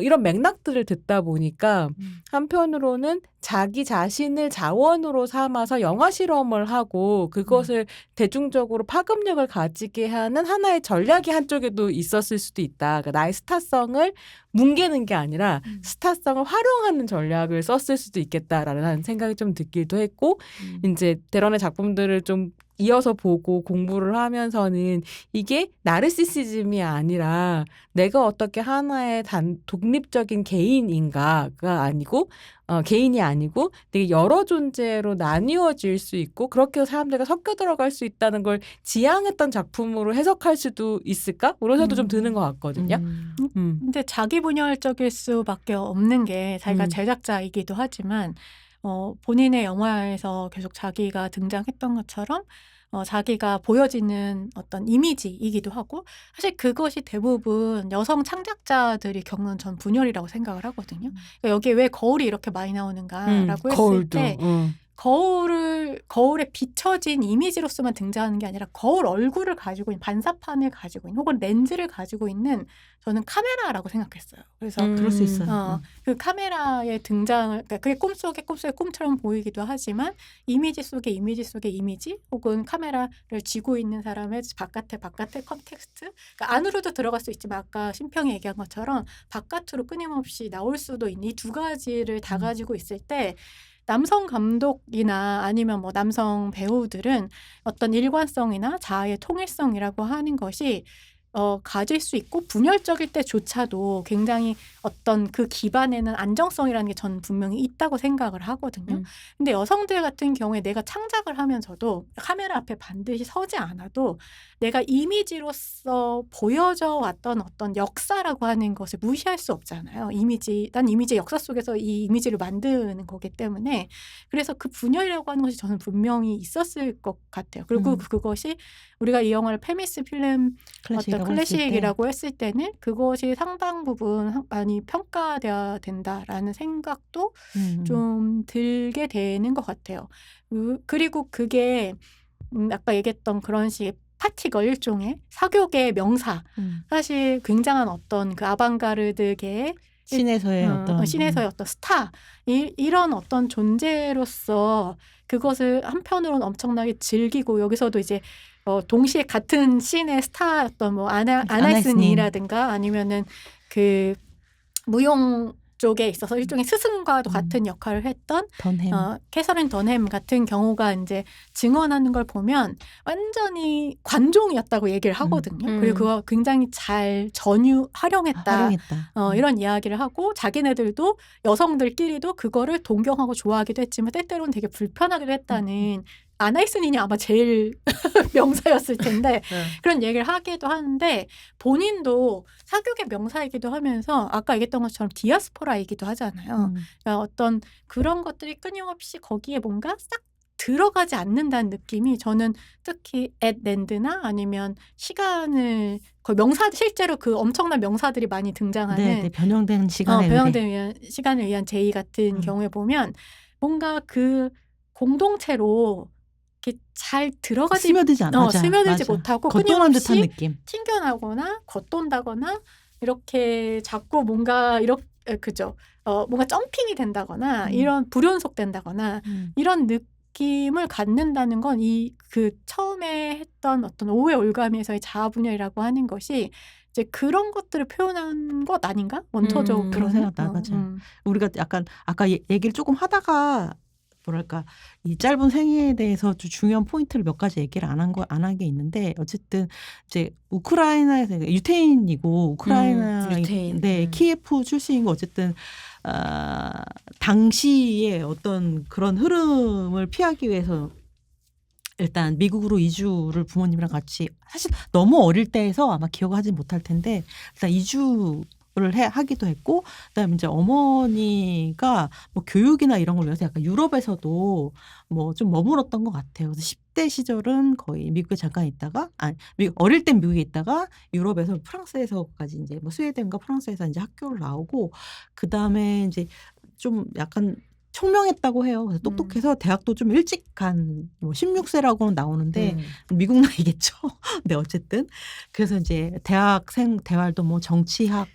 이런 맥락들을 듣다 보니까 한편으로는 자기 자신을 자원으로 삼아서 영화 실험을 하고 그것을 대중적으로 파급력을 가지게 하는 하나의 전략이 한쪽에도 있었을 수도 있다. 그러니까 나의 스타성을 뭉개는 게 아니라 스타성을 활용하는 전략을 썼을 수도 있겠다라는 생각이 좀 들기도 했고 이제 대런의 작품들을 좀 이어서 보고 공부를 하면서는 이게 나르시시즘이 아니라 내가 어떻게 하나의 독립적인 개인인가가 아니고 개인이 아니고 되게 여러 존재로 나뉘어질 수 있고 그렇게 사람들과 섞여 들어갈 수 있다는 걸 지향했던 작품으로 해석할 수도 있을까? 그런 생각도 좀 드는 것 같거든요. 근데 자기 분열적일 수밖에 없는 게 자기가 제작자이기도 하지만 본인의 영화에서 계속 자기가 등장했던 것처럼 자기가 보여지는 어떤 이미지이기도 하고 사실 그것이 대부분 여성 창작자들이 겪는 전 분열이라고 생각을 하거든요. 그러니까 여기에 왜 거울이 이렇게 많이 나오는가라고 했을 거울도. 때 거울에 비춰진 이미지로서만 등장하는 게 아니라 거울 얼굴을 가지고 있는 반사판을 가지고 있는 혹은 렌즈를 가지고 있는 저는 카메라라고 생각했어요. 그래서 그럴 수 있어요. 그 카메라의 등장을 그러니까 그게 꿈속의 꿈처럼 보이기도 하지만 이미지 속의 이미지 혹은 카메라를 쥐고 있는 사람의 바깥의 컨텍스트 그러니까 안으로도 들어갈 수 있지만 아까 심평이 얘기한 것처럼 바깥으로 끊임없이 나올 수도 있는 이 두 가지를 다 가지고 있을 때 남성 감독이나 아니면 뭐 남성 배우들은 어떤 일관성이나 자아의 통일성이라고 하는 것이 가질 수 있고 분열적일 때조차도 굉장히 어떤 그 기반에는 안정성이라는 게 저는 분명히 있다고 생각을 하거든요. 근데 여성들 같은 경우에 내가 창작을 하면서도 카메라 앞에 반드시 서지 않아도 내가 이미지로서 보여져 왔던 어떤 역사라고 하는 것을 무시할 수 없잖아요. 난 이미지의 역사 속에서 이 이미지를 만드는 거기 때문에 그래서 그 분열이라고 하는 것이 저는 분명히 있었을 것 같아요. 그리고 그것이 우리가 이 영화를 페미니스트 필름 클래식이라고 했을 때는 그것이 상당 부분 많이 평가되어야 된다라는 생각도 좀 들게 되는 것 같아요. 그리고 그게 아까 얘기했던 그런 식의 파티걸 일종의 사교계의 명사 사실 굉장한 어떤 그 아방가르드계의 신에서의 어떤 스타 이런 어떤 존재로서 그것을 한편으로는 엄청나게 즐기고 여기서도 이제 동시에 같은 씬의 스타였던 뭐 아나이스니라든가 아니면은 그 무용 쪽에 있어서 일종의 스승과도 같은 역할을 했던 캐서린 던햄 같은 경우가 이제 증언하는 걸 보면 완전히 관종이었다고 얘기를 하거든요. 그리고 그거 굉장히 잘 활용했다. 이런 이야기를 하고 자기네들도 여성들끼리도 그거를 동경하고 좋아하기도 했지만 때때로는 되게 불편하기도 했다는 아나이스닌이 아마 제일 명사였을 텐데 그런 얘기를 하기도 하는데 본인도 사교계 명사이기도 하면서 아까 얘기했던 것처럼 디아스포라이기도 하잖아요. 그러니까 어떤 그런 것들이 끊임없이 거기에 뭔가 싹 들어가지 않는다는 느낌이 저는 특히 앳 랜드나 아니면 시간을 거의 실제로 그 엄청난 명사들이 많이 등장하는 변형된 시간을 위한 제의 같은 경우에 보면 뭔가 그 공동체로 이렇게 잘 들어가지 스며들지 못하고 겉도는 듯한 느낌. 튕겨나거나 겉돈다거나 이렇게 자꾸 뭔가 뭔가 점핑이 된다거나 이런 불연속된다거나 이런 느낌을 갖는다는 건 그 처음에 했던 어떤 오후의 올가미에서의 자아 분열이라고 하는 것이 이제 그런 것들을 표현한 것 아닌가? 원초적으로는. 그런 생각 나. 맞아요. 우리가 약간 아까 얘기를 조금 하다가 뭐랄까 이 짧은 생애에 대해서 좀 중요한 포인트를 몇 가지 얘기를 안 한 게 있는데 어쨌든 이제 우크라이나에서 유태인이고 우크라이나 유태인. 네, 키예프 출신이고 어쨌든 당시에 어떤 그런 흐름을 피하기 위해서 일단 미국으로 이주를 부모님이랑 같이 사실 너무 어릴 때에서 아마 기억하지 못할 텐데 일단 이주를 하기도 했고 그다음에 이제 어머니가 뭐 교육이나 이런 걸 위해서 약간 유럽에서도 뭐 좀 머물렀던 것 같아요. 그래서 10대 시절은 거의 미국에 잠깐 있다가 어릴 땐 미국에 있다가 유럽에서 프랑스에서까지 이제 뭐 스웨덴과 프랑스에서 이제 학교를 나오고 그다음에 이제 좀 약간 총명했다고 해요. 그래서 똑똑해서 대학도 좀 일찍 간, 뭐 16세라고는 나오는데 미국 나이겠죠. 근데 어쨌든 그래서 이제 대학생 대활도 뭐 정치학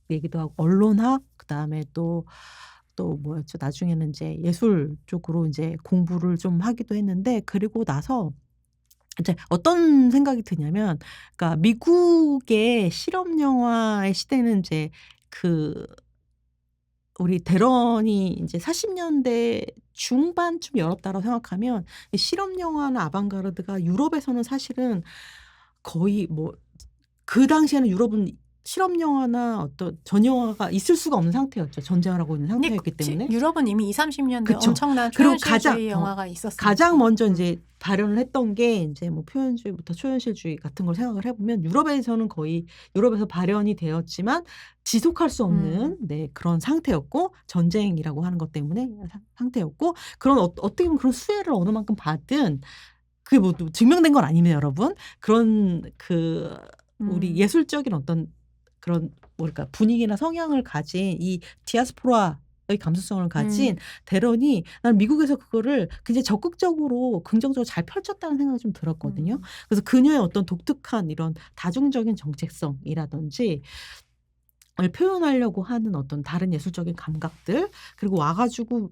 얘기도 하고 언론학 그다음에 또 뭐였죠? 나중에는 이제 예술 쪽으로 이제 공부를 좀 하기도 했는데 그리고 나서 이제 어떤 생각이 드냐면 그러니까 미국의 실험 영화의 시대는 이제 그 우리 대런이 이제 40년대 중반쯤 열었다고 생각하면 이 실험 영화나 아방가르드가 유럽에서는 사실은 거의 뭐 그 당시에는 유럽은 실험 영화나 어떤 전 영화가 있을 수가 없는 상태였죠. 전쟁을 하고 있는 상태였기 때문에. 유럽은 이미 20, 30년대 그쵸. 엄청난 그리고 초현실주의 영화가 있었으니까. 가장 먼저 이제 발현을 했던 게 이제 뭐 표현주의부터 초현실주의 같은 걸 생각을 해보면 유럽에서는 거의 유럽에서 발현이 되었지만 지속할 수 없는 네, 그런 상태였고 전쟁이라고 하는 것 때문에 상태였고 그런 어떻게 보면 그런 수혜를 어느 만큼 받은 그게 뭐 증명된 건 아니에요, 여러분. 그런 그 우리 예술적인 어떤 그런 뭐랄까 분위기나 성향을 가진 이 디아스포라의 감수성을 가진 대런이 난 미국에서 그거를 굉장히 적극적으로 긍정적으로 잘 펼쳤다는 생각이 좀 들었거든요. 그래서 그녀의 어떤 독특한 이런 다중적인 정체성이라든지 을 표현하려고 하는 어떤 다른 예술적인 감각들 그리고 와가지고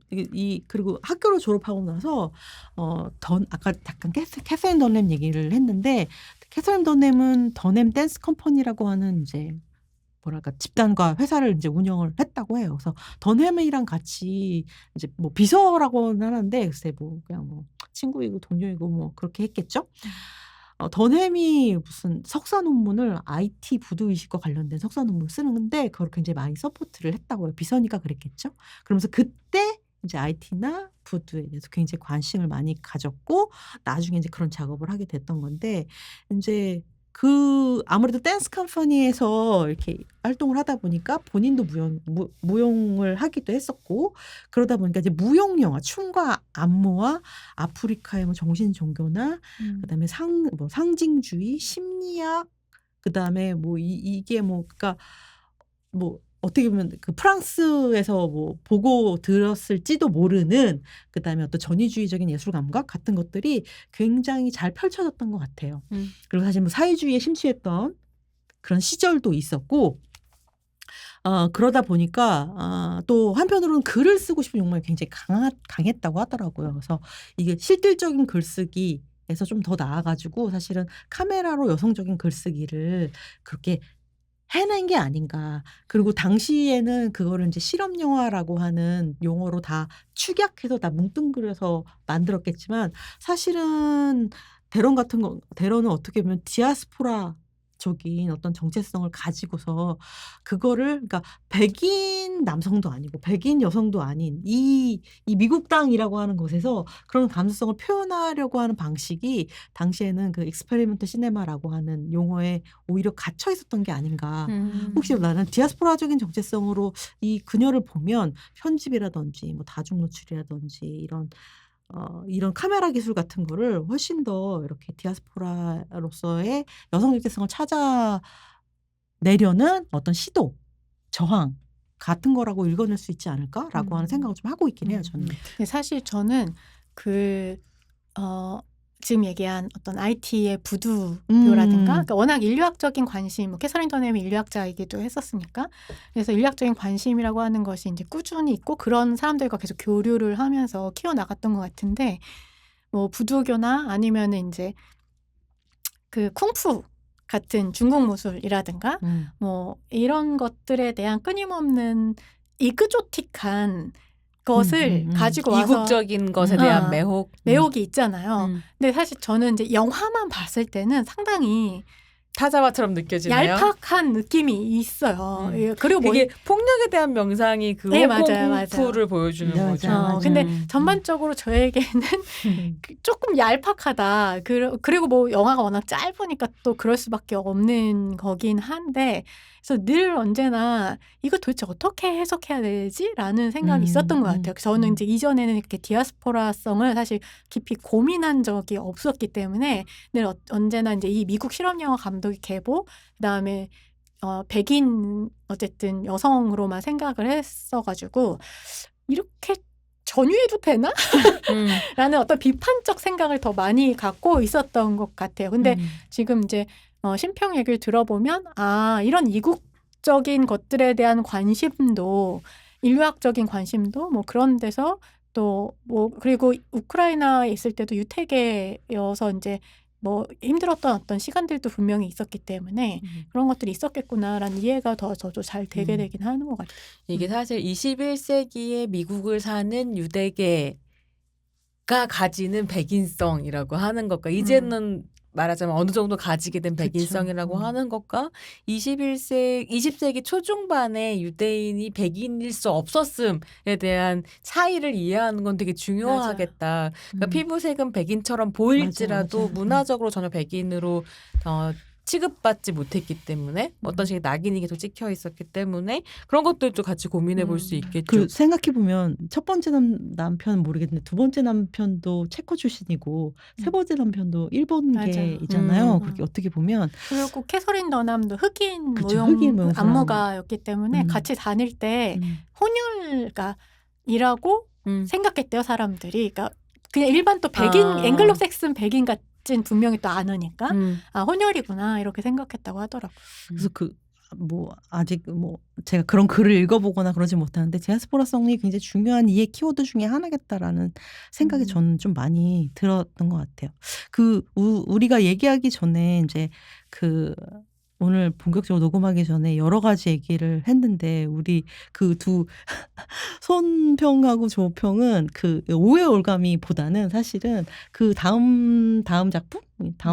그리고 학교를 졸업하고 나서 아까 잠깐 캐서린 던햄 얘기를 했는데 캐서린 던햄은 던햄 댄스 컴퍼니라고 하는 이제 뭐랄까 집단과 회사를 이제 운영을 했다고 해요. 그래서 던햄이랑 같이 이제 뭐 비서라고는 하는데 글쎄 뭐 그냥 뭐 친구이고 동료이고 뭐 그렇게 했겠죠. 던햄이 무슨 석사 논문을 IT 부도 의식과 관련된 석사 논문을 쓰는데 그걸 굉장히 많이 서포트를 했다고 해요. 비서니까 그랬겠죠. 그러면서 그때 이제 IT나 부두에 대해서 굉장히 관심을 많이 가졌고 나중에 이제 그런 작업을 하게 됐던 건데 이제 아무래도 댄스 컴퍼니에서 이렇게 활동을 하다 보니까 본인도 무용을 하기도 했었고 그러다 보니까 이제 무용 영화 춤과 안무와 아프리카의 뭐 정신 종교나 그다음에 상징주의 심리학 그다음에 뭐 이게 뭐 그러니까 뭐 어떻게 보면 그 프랑스에서 뭐 보고 들었을지도 모르는 그다음에 어떤 전위주의적인 예술 감각 같은 것들이 굉장히 잘 펼쳐졌던 것 같아요. 그리고 사실 뭐 사회주의에 심취했던 그런 시절도 있었고 그러다 보니까 또 한편으로는 글을 쓰고 싶은 욕망이 굉장히 강했다고 하더라고요. 그래서 이게 실질적인 글쓰기에서 좀 더 나아가지고 사실은 카메라로 여성적인 글쓰기를 그렇게 해낸 게 아닌가. 그리고 당시에는 그거를 이제 실험 영화라고 하는 용어로 다 축약해서 다 뭉뚱그려서 만들었겠지만 사실은 대런은 어떻게 보면 디아스포라적인 어떤 정체성을 가지고서 그거를 그러니까 백인 남성도 아니고 백인 여성도 아닌 이 미국 땅이라고 하는 곳에서 그런 감수성을 표현하려고 하는 방식이 당시에는 그 익스페리먼트 시네마라고 하는 용어에 오히려 갇혀 있었던 게 아닌가. 혹시 나는 디아스포라적인 정체성으로 이 그녀를 보면 편집이라든지 뭐 다중 노출이라든지 이런 카메라 기술 같은 거를 훨씬 더 이렇게 디아스포라로서의 여성 정체성을 찾아내려는 어떤 시도, 저항 같은 거라고 읽어낼 수 있지 않을까라고 하는 생각을 좀 하고 있긴 해요, 저는. 근데 사실 저는 지금 얘기한 어떤 IT의 부두교라든가 그러니까 워낙 인류학적인 관심, 뭐 캐서린 던햄이 인류학자이기도 했었으니까 그래서 인류학적인 관심이라고 하는 것이 이제 꾸준히 있고 그런 사람들과 계속 교류를 하면서 키워나갔던 것 같은데 뭐 부두교나 아니면은 이제 그 쿵푸 같은 중국 무술이라든가 뭐 이런 것들에 대한 끊임없는 이그조틱한 것을 가지고 와서 이국적인 것에 대한 아, 매혹. 매혹이 있잖아요. 근데 사실 저는 이제 영화만 봤을 때는 상당히 타자와처럼 느껴지나요? 얄팍한 느낌이 있어요. 예, 그리고 뭐 이게 폭력에 대한 명상이 그 네, 맞아요, 홍콩풍프를 보여주는 네, 거죠. 맞아요. 근데 전반적으로 저에게는 조금 얄팍하다. 그리고 뭐 영화가 워낙 짧으니까 또 그럴 수밖에 없는 거긴 한데, 그래서 늘 언제나 이거 도대체 어떻게 해석해야 되지라는 생각이 있었던 것 같아요. 저는 이제 이전에는 이렇게 디아스포라성을 사실 깊이 고민한 적이 없었기 때문에 늘 언제나 이제 이 미국 실험 영화 감독이 계보, 그다음에 백인 어쨌든 여성으로만 생각을 했어가지고 이렇게 전유해도 되나? 라는 어떤 비판적 생각을 더 많이 갖고 있었던 것 같아요. 근데 지금 이제 심평 얘기를 들어보면 이런 이국적인 것들에 대한 관심도 인류학적인 관심도 뭐 그런 데서 또 뭐 그리고 우크라이나에 있을 때도 유태계여서 이제 뭐 힘들었던 어떤 시간들도 분명히 있었기 때문에 그런 것들이 있었겠구나라는 이해가 더 저도 잘 되게 되긴 하는 것 같아요. 이게 사실 21세기에 미국을 사는 유대계가 가지는 백인성이라고 하는 것과 이제는 말하자면 어느 정도 가지게 된 백인성이라고 하는 것과 20세기 초중반에 유대인이 백인일 수 없었음에 대한 차이를 이해하는 건 되게 중요하겠다. 그러니까 피부색은 백인처럼 보일지라도 맞아. 문화적으로 전혀 백인으로 취급받지 못했기 때문에 어떤 식의 낙인이 계속 찍혀 있었기 때문에 그런 것들도 같이 고민해 볼 수 있겠죠. 그 생각해 보면 첫 번째 남편은 모르겠는데 두 번째 남편도 체코 출신이고 세 번째 남편도 일본계이잖아요. 맞아요. 그렇게 어떻게 보면 그리고 캐서린 더남도 흑인 그쵸, 모형 흑인 모형 안무가였기 때문에 같이 다닐 때 혼혈가이라고 생각했대요, 사람들이. 그러니까 그냥 일반 또 백인 앵글로색슨 백인 같은 분명히 또 않으니까 혼혈이구나 이렇게 생각했다고 하더라고요. 그래서 뭐 아직 뭐 제가 그런 글을 읽어보거나 그러지 못하는데 디아스포라성이 굉장히 중요한 이해 키워드 중에 하나겠다라는 생각이 저는 좀 많이 들었던 것 같아요. 우리가 얘기하기 전에 이제 오늘 본격적으로 녹음하기 전에 여러 가지 얘기를 했는데 우리 그 두 손평하고 조평은 오해 올가미보다는 사실은 다음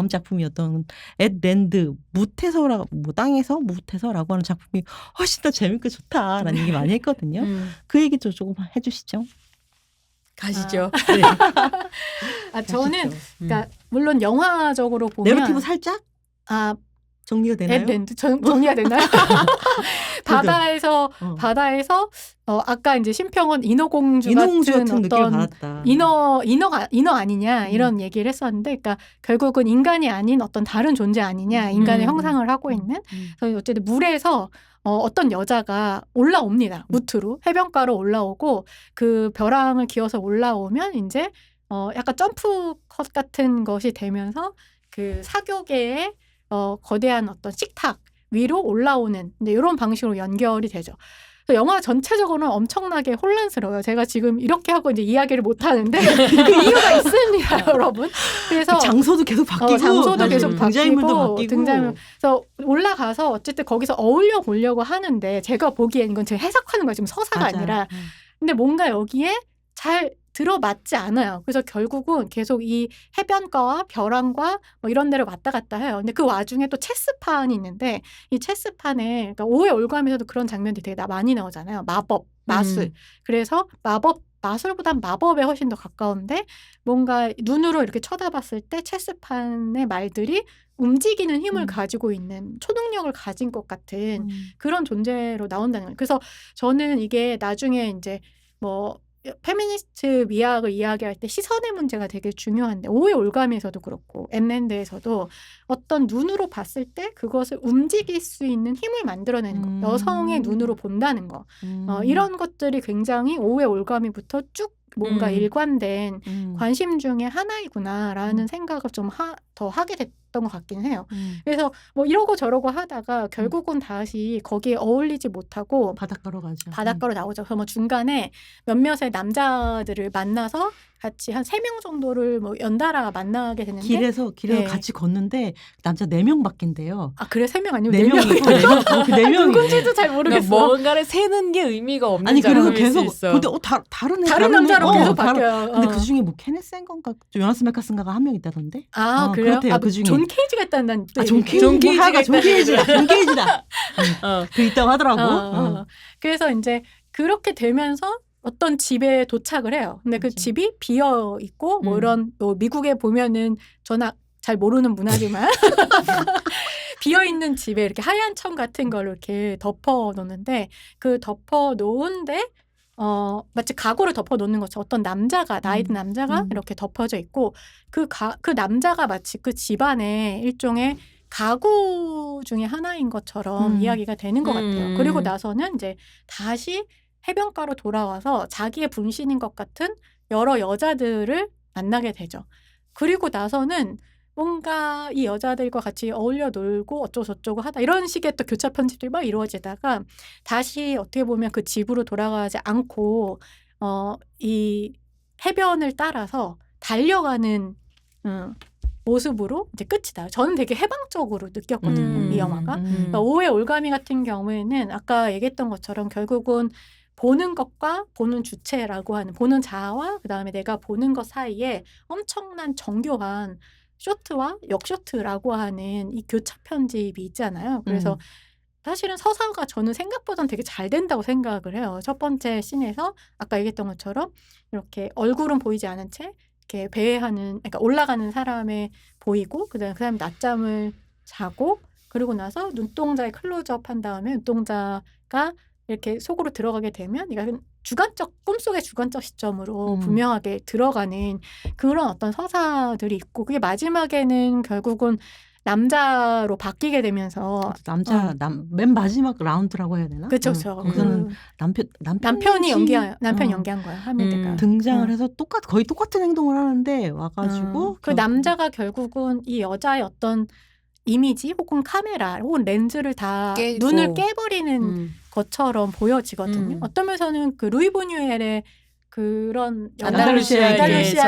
작품이었던 앳 무태서라고 뭐 땅에서 무태서라고 하는 작품이 훨씬 더 재밌고 좋다라는 얘기 많이 했거든요. 그 얘기 좀 조금 해주시죠. 가시죠. 네. 저는 그러니까 물론 영화적으로 보면 내러티브 살짝 정리가 되나요? 정리가 되나요? 바다에서 아까 이제 심평은 인어공주 같은 어떤 인어 아니냐 이런 얘기를 했었는데, 그러니까 결국은 인간이 아닌 어떤 다른 존재 아니냐, 인간의 형상을 하고 있는. 그래서 어쨌든 물에서 어떤 여자가 올라옵니다. 무트로 해변가로 올라오고 그 벼랑을 기어서 올라오면 이제 약간 점프 컷 같은 것이 되면서 그 사교계의 거대한 어떤 식탁 위로 올라오는 이런 방식으로 연결이 되죠. 영화 전체적으로는 엄청나게 혼란스러워요. 제가 지금 이렇게 하고 이제 이야기를 못 하는데 그 이유가 있습니다, 여러분. 그래서 장소도 계속 바뀌고, 등장인물도 바뀌고. 그래서 올라가서 어쨌든 거기서 어울려 보려고 하는데 제가 보기엔 이건 제가 해석하는 거예요. 지금 서사가 아니라. 근데 뭔가 여기에 잘 들어맞지 않아요. 그래서 결국은 계속 이 해변가와 벼랑과 뭐 이런 데를 왔다 갔다 해요. 근데 그 와중에 또 체스판이 있는데 이 체스판에 그러니까 오해 올감에서도 그런 장면들이 되게 많이 나오잖아요. 마법, 마술. 그래서 마술보단 마법에 훨씬 더 가까운데 뭔가 눈으로 이렇게 쳐다봤을 때 체스판의 말들이 움직이는 힘을 가지고 있는 초능력을 가진 것 같은 그런 존재로 나온다는 거예요. 그래서 저는 이게 나중에 이제 뭐 페미니스트 미학을 이야기할 때 시선의 문제가 되게 중요한데 오해 올감에서도 그렇고 엠랜드에서도 어떤 눈으로 봤을 때 그것을 움직일 수 있는 힘을 만들어내는 거, 여성의 눈으로 본다는 거, 이런 것들이 굉장히 오해 올감이부터 쭉 뭔가 일관된 관심 중에 하나이구나라는 생각을 좀 더 하게 됐던 것 같긴 해요. 그래서 뭐 이러고 저러고 하다가 결국은 다시 거기에 어울리지 못하고 바닷가로 가죠. 바닷가로 나오죠. 그래서 뭐 중간에 몇몇의 남자들을 만나서 같이 한 3명 정도를 뭐 연달아 만나게 되는데 길에서 네. 같이 걷는데 남자 4명 바뀐대요. 아 그래 3명 아니면 4명이 4명 그 4명이 누군지도 잘 모르겠어. 그러니까 뭔가를 세는 게 의미가 없는 아니 그래서 작품일 수 계속 있어. 근데 다른 다른 남자로 계속 다른- 바뀌어요. 근데 그 중에 뭐 케네스 앤건가 요나스 메카슨가가 한 명 있다던데. 아 그래요? 그렇대요, 아, 그 중에. 존 케이지가 있다는 난 또 존 얘기- 케이지가 존 케이지가 존 케이지다. 어. 그 있다고 하더라고. 어. 그래서 이제 그렇게 되면서 어떤 집에 도착을 해요. 근데 그 맞아. 집이 비어 있고 뭐 음. 이런 뭐 미국에 보면은 저는 잘 모르는 문화지만 비어 있는 집에 이렇게 하얀 천 같은 걸로 이렇게 덮어 놓는데 그 덮어 놓은데 마치 가구를 덮어 놓는 것처럼 어떤 남자가 나이 든 남자가 이렇게 덮어져 있고 그 남자가 마치 그 집안의 일종의 가구 중에 하나인 것처럼 이야기가 되는 것 같아요. 그리고 나서는 이제 다시 해변가로 돌아와서 자기의 분신인 것 같은 여러 여자들을 만나게 되죠. 그리고 나서는 뭔가 이 여자들과 같이 어울려 놀고 어쩌고저쩌고 하다 이런 식의 또 교차 편집들이 막 이루어지다가 다시 어떻게 보면 그 집으로 돌아가지 않고 이 해변을 따라서 달려가는 모습으로 이제 끝이 나요. 저는 되게 해방적으로 느꼈거든요. 이 영화가. 그러니까 오해 올가미 같은 경우에는 아까 얘기했던 것처럼 결국은 보는 것과 보는 주체라고 하는 보는 자아와 그다음에 내가 보는 것 사이에 엄청난 정교한 쇼트와 역쇼트라고 하는 이 교차 편집이 있잖아요. 그래서 사실은 서사가 저는 생각보다는 되게 잘 된다고 생각을 해요. 첫 번째 씬에서 아까 얘기했던 것처럼 이렇게 얼굴은 보이지 않은 채 이렇게 배회하는 그러니까 올라가는 사람에 보이고 그다음에 그 사람이 낮잠을 자고 그리고 나서 눈동자에 클로즈업 한 다음에 눈동자가 이렇게 속으로 들어가게 되면 이건 주관적 꿈속의 주관적 시점으로 분명하게 들어가는 그런 어떤 서사들이 있고 그게 마지막에는 결국은 남자로 바뀌게 되면서 맨 마지막 라운드라고 해야 되나? 그렇죠. 거기서는 남편이 연기한 거예요. 하밀드가 등장을 해서 거의 똑같은 행동을 하는데 와가지고 그 남자가 결국은 이 여자의 어떤 이미지 혹은 카메라 혹은 렌즈를 다 깨고. 눈을 깨버리는 것처럼 보여지거든요. 어떤 면에서는 그 루이 보뉴엘의 그런 안달루시아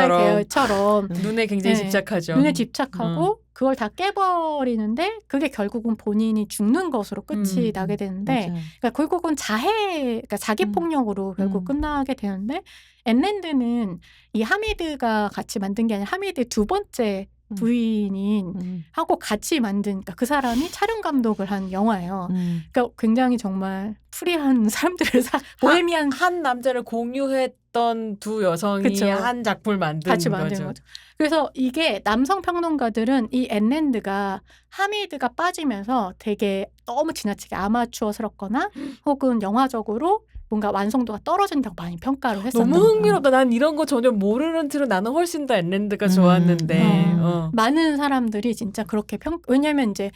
계열처럼 눈에 굉장히 집착하죠. 눈에 집착하고 그걸 다 깨버리는데 그게 결국은 본인이 죽는 것으로 끝이 나게 되는데 그러니까 결국은 그러니까 자기 폭력으로 결국 끝나게 되는데 앤랜드는 이 하미드가 같이 만든 게 아니라 하미드의 두 번째 부인인 하고 같이 만든 그러니까 그 사람이 촬영 감독을 한 영화예요. 그러니까 굉장히 정말 프리한 사람들을 보헤미안 한 남자를 공유했던 두 여성이 그쵸. 한 작품을 같이 만든 거죠. 그래서 이게 남성 평론가들은 이 앤랜드가 하미드가 빠지면서 되게 너무 지나치게 아마추어스럽거나 혹은 영화적으로 뭔가 완성도가 떨어진다고 많이 평가를 했었던 너무 흥미롭다. 난 이런 거 전혀 모르는 채로 나는 훨씬 더 앤랜드가 좋았는데 많은 사람들이 진짜 그렇게 왜냐면 이제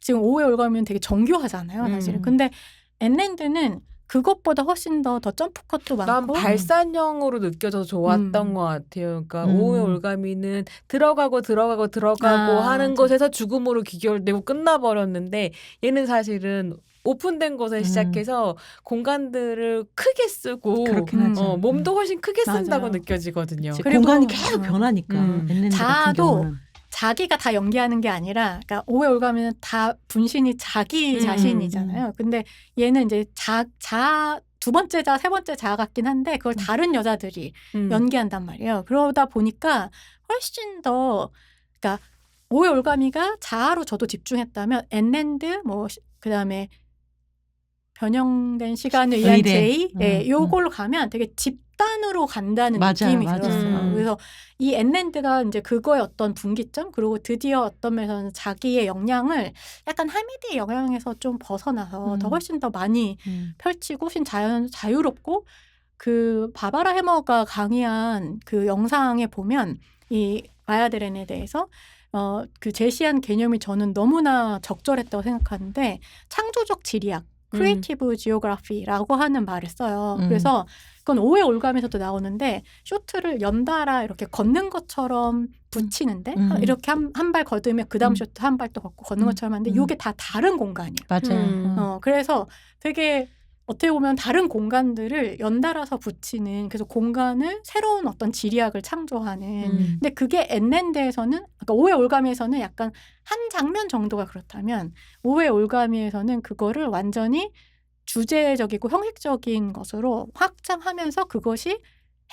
지금 오해 올가면 되게 정교하잖아요, 사실은. 근데 앤랜드는 그것보다 훨씬 더 점프컷도 많고 난 발산형으로 느껴져서 좋았던 것 같아요. 그러니까 오해 올가미는 들어가고 하는 맞아. 것에서 죽음으로 귀결되고 끝나버렸는데 얘는 사실은 오픈된 곳에 시작해서 공간들을 크게 쓰고 그렇긴 하죠. 몸도 훨씬 크게 쓴다고 맞아요. 느껴지거든요. 그리고 공간이 계속 변하니까 앤랜드 같은 자아도 경우는. 자기가 다 연기하는 게 아니라 그러니까 오해 올가면 다 분신이 자기 자신이잖아요. 근데 얘는 이제 두 번째 자아, 세 번째 자아 같긴 한데 그걸 다른 여자들이 연기한단 말이에요. 그러다 보니까 훨씬 더 그러니까 오해 올가미가 자아로 저도 집중했다면 앤랜드 그다음에 변형된 시간을 위한 제이 요걸로 가면 되게 집단으로 간다는 느낌이 들었어요. 그래서 이 앤랜드가 이제 그거의 어떤 분기점 그리고 드디어 어떤 면에서는 자기의 역량을 약간 하미드의 영향에서 좀 벗어나서 더 훨씬 더 많이 펼치고 훨씬 자유롭고 그 바바라 해머가 강의한 그 영상에 보면 이 바야드렌에 대해서 그 제시한 개념이 저는 너무나 적절했다고 생각하는데 창조적 지리학 크리에이티브 지오그래피라고 하는 말을 써요. 그래서 그건 오해 올감에서도 나오는데 쇼트를 연달아 이렇게 걷는 것처럼 붙이는데 이렇게 한 발 걷으면 그 다음 쇼트 한 발 또 걷고 걷는 것처럼 하는데 이게 다 다른 공간이에요. 맞아요. 그래서 되게 어떻게 보면 다른 공간들을 연달아서 붙이는 그래서 공간을 새로운 어떤 지리학을 창조하는 근데 그게 엔랜드에서는 그러니까 오해 올가미에서는 약간 한 장면 정도가 그렇다면 오해 올가미에서는 그거를 완전히 주제적이고 형식적인 것으로 확장하면서 그것이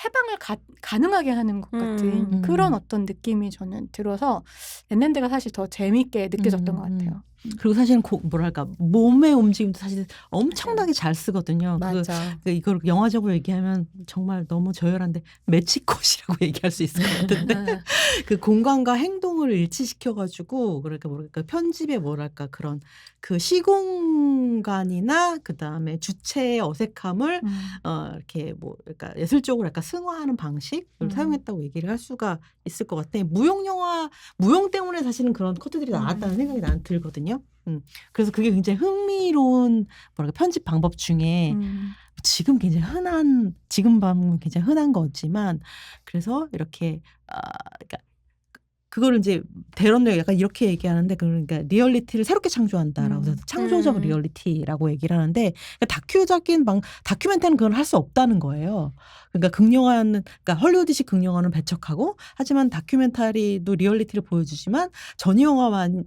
해방을 가능하게 하는 것 같은 그런 어떤 느낌이 저는 들어서 엔랜드가 사실 더 재밌게 느껴졌던 것 같아요. 그리고 사실은 뭐랄까 몸의 움직임도 사실 엄청나게 잘 쓰거든요. 맞아. 이걸 영화적으로 얘기하면 정말 너무 저열한데 매치콧이라고 얘기할 수 있을 것 같은데 그 공간과 행동을 일치시켜가지고 그러니까 뭐랄까 편집의 뭐랄까 그런 그 시공간이나 그 다음에 주체의 어색함을 이렇게 뭐 그러니까 예술적으로 약간 승화하는 방식을 사용했다고 얘기를 할 수가 있을 것 같아. 무용 때문에 사실은 그런 커트들이 나왔다는 생각이 나는 들거든요. 그래서 그게 굉장히 흥미로운 뭐랄까 편집 방법 중에 지금 지금 밤은 굉장히 흔한 거지만 그래서 이렇게 그러니까 그거를 이제 대론도 약간 이렇게 얘기하는데 그러니까 리얼리티를 새롭게 창조한다라고 해서 창조적 리얼리티라고 얘기를 하는데 그러니까 다큐멘터리는 그걸 할 수 없다는 거예요. 그러니까 그러니까 헐리우드식 극영화는 배척하고 하지만 다큐멘터리도 리얼리티를 보여주지만 전이영화의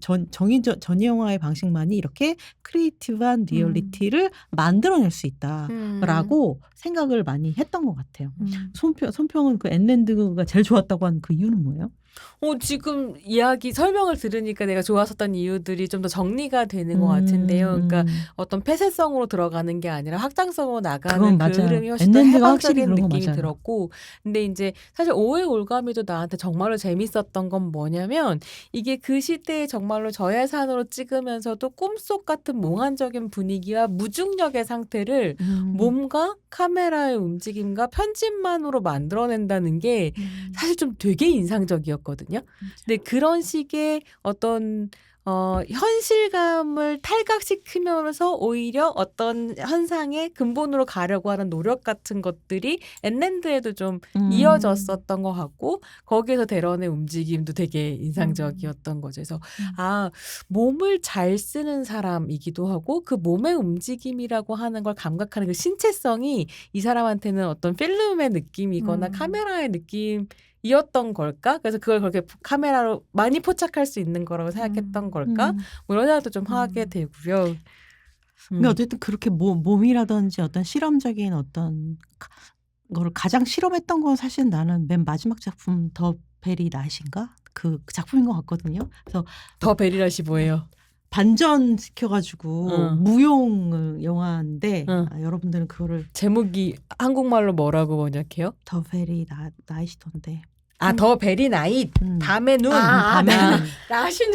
방식만이 이렇게 크리에이티브한 리얼리티를 만들어낼 수 있다라고 생각을 많이 했던 것 같아요. 손평은 그 엔랜드가 제일 좋았다고 한 그 이유는 뭐예요? 지금 이야기 설명을 들으니까 내가 좋았었던 이유들이 좀 더 정리가 되는 것 같은데요. 그러니까 어떤 폐쇄성으로 들어가는 게 아니라 확장성으로 나가는 그 흐름이 훨씬 더 해방적인 느낌이 들었고 근데 이제 사실 오해 올가미도 나한테 정말로 재밌었던 건 뭐냐면 이게 그 시대에 정말로 저예산으로 찍으면서도 꿈속 같은 몽환적인 분위기와 무중력의 상태를 몸과 카메라의 움직임과 편집만으로 만들어낸다는 게 사실 좀 되게 인상적이었거든요. 근데 그런 식의 어떤 현실감을 탈각시키면서 오히려 어떤 현상의 근본으로 가려고 하는 노력 같은 것들이 엔랜드에도 좀 이어졌었던 것 같고 거기에서 대런의 움직임도 되게 인상적이었던 거죠. 그래서 몸을 잘 쓰는 사람이기도 하고 그 몸의 움직임이라고 하는 걸 감각하는 그 신체성이 이 사람한테는 어떤 필름의 느낌이거나 카메라의 느낌 이었던 걸까? 그래서 그걸 그렇게 카메라로 많이 포착할 수 있는 거라고 생각했던 걸까? 뭐 이런 생각도 좀 하게 되고요. 근데 어쨌든 그렇게 몸이라든지 어떤 실험적인 어떤 거를 가장 실험했던 건 사실 나는 맨 마지막 작품 더 베리 낫인가? 그 작품인 것 같거든요. 그래서 더 베리 낫이 뭐예요? 반전시켜가지고 무용 영화인데 여러분들은 그거를 제목이 한국말로 뭐라고 번역해요? 더 베리 낫이던데. 더 베리 나잇 밤의 눈. 밤의 라신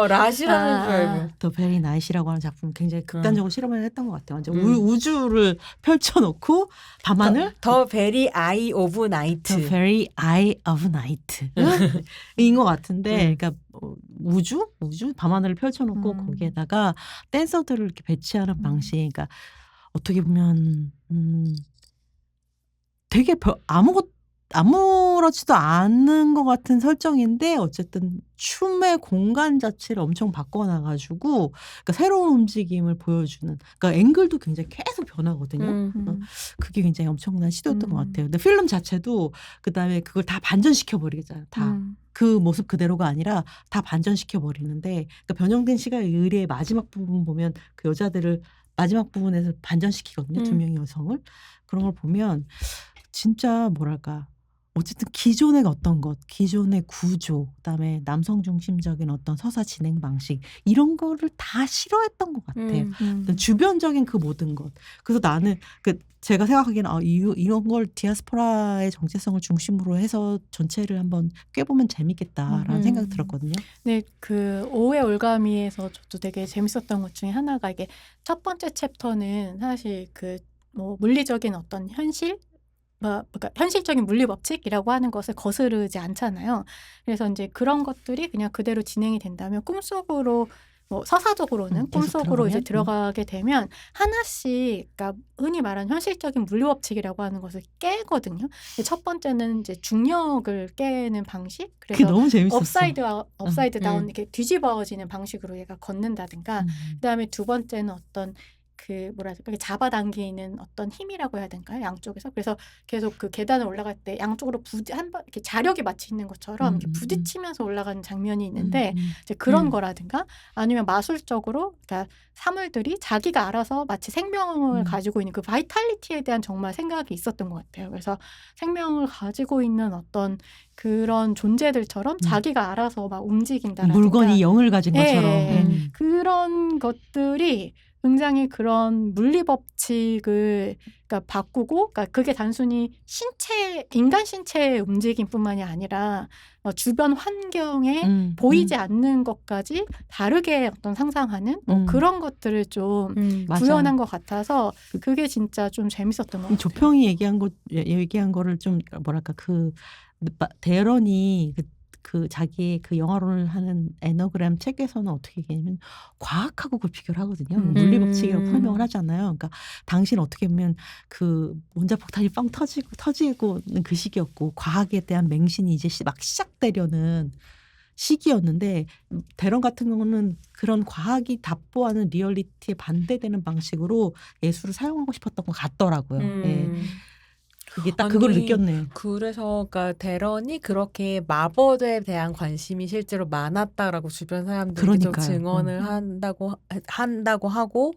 라시라는 줄 알고. 더 베리 나잇이라고 하는 작품 굉장히 극단적으로 실험을 했던 것 같아요. 완전 우주를 펼쳐놓고 밤하늘. 더 베리 아이 오브 나이트. 더 베리 아이 오브 나이트 인 것 같은데, 그러니까 우주 밤하늘을 펼쳐놓고 거기에다가 댄서들을 이렇게 배치하는 방식. 그러니까 어떻게 보면 되게 아무렇지도 않은 것 같은 설정인데 어쨌든 춤의 공간 자체를 엄청 바꿔놔가지고 그러니까 새로운 움직임을 보여주는 그러니까 앵글도 굉장히 계속 변하거든요. 그게 굉장히 엄청난 시도였던 것 같아요. 근데 필름 자체도 그다음에 그걸 다 반전시켜버리잖아요. 다. 그 모습 그대로가 아니라 다 반전시켜버리는데 그러니까 변형된 시간의 의뢰의 마지막 부분 보면 그 여자들을 마지막 부분에서 반전시키거든요. 두 명의 여성을. 그런 걸 보면 진짜 뭐랄까 어쨌든 기존의 기존의 구조, 그다음에 남성 중심적인 어떤 서사 진행 방식 이런 거를 다 싫어했던 것 같아요. 주변적인 그 모든 것. 그래서 나는 제가 생각하기에는 이런 걸 디아스포라의 정체성을 중심으로 해서 전체를 한번 꿰보면 재밌겠다라는 생각이 들었거든요. 네, 그 오해 올가미에서 저도 되게 재밌었던 것 중에 하나가 이게 첫 번째 챕터는 사실 그 뭐 물리적인 어떤 현실 그러니까 현실적인 물리 법칙이라고 하는 것을 거스르지 않잖아요. 그래서 이제 그런 것들이 그냥 그대로 진행이 된다면 꿈속으로 뭐 서사적으로는 꿈속으로 이제 들어가게 되면 하나씩 그러니까 흔히 말하는 현실적인 물리 법칙이라고 하는 것을 깨거든요. 첫 번째는 이제 중력을 깨는 방식. 그게 그래서 너무 재밌었어. 업사이드 다운 이렇게 뒤집어지는 방식으로 얘가 걷는다든가. 그다음에 두 번째는 어떤 그 뭐라 해야 될까 잡아당기는 어떤 힘이라고 해야 될까요? 양쪽에서. 그래서 계속 그 계단을 올라갈 때 양쪽으로 한번 이렇게 자력이 마치 있는 것처럼 이렇게 부딪히면서 올라가는 장면이 있는데 이제 그런 거라든가 아니면 마술적으로 그러니까 사물들이 자기가 알아서 마치 생명을 가지고 있는 그 바이탈리티에 대한 정말 생각이 있었던 것 같아요. 그래서 생명을 가지고 있는 어떤 그런 존재들처럼 자기가 알아서 막 움직인다라든가 물건이 영을 가진 것처럼. 예, 그런 것들이 굉장히 그런 물리 법칙을 그러니까 바꾸고, 그러니까 그게 단순히 인간 신체의 움직임뿐만이 아니라 주변 환경에 보이지 않는 것까지 다르게 어떤 상상하는 그런 것들을 좀 구현한 것 같아서 그게 진짜 좀 재밌었던 것 같아요. 조평이 얘기한 거를 좀 뭐랄까 대런이 그 자기의 그 영화론을 하는 에너그램 책에서는 어떻게 얘기하냐면 과학하고 그걸 비교를 하거든요. 물리 법칙이라고 설명을 하잖아요. 그러니까 당시는 어떻게 보면 그 원자폭탄이 빵 터지고는 그 시기였고 과학에 대한 맹신이 이제 막 시작되려는 시기였는데 대런 같은 경우는 그런 과학이 답보하는 리얼리티에 반대되는 방식으로 예술을 사용하고 싶었던 것 같더라고요. 예. 그게 딱 그걸 느꼈네. 그래서 그러니까 대런이 그렇게 마법에 대한 관심이 실제로 많았다라고 주변 사람들이 계속 증언을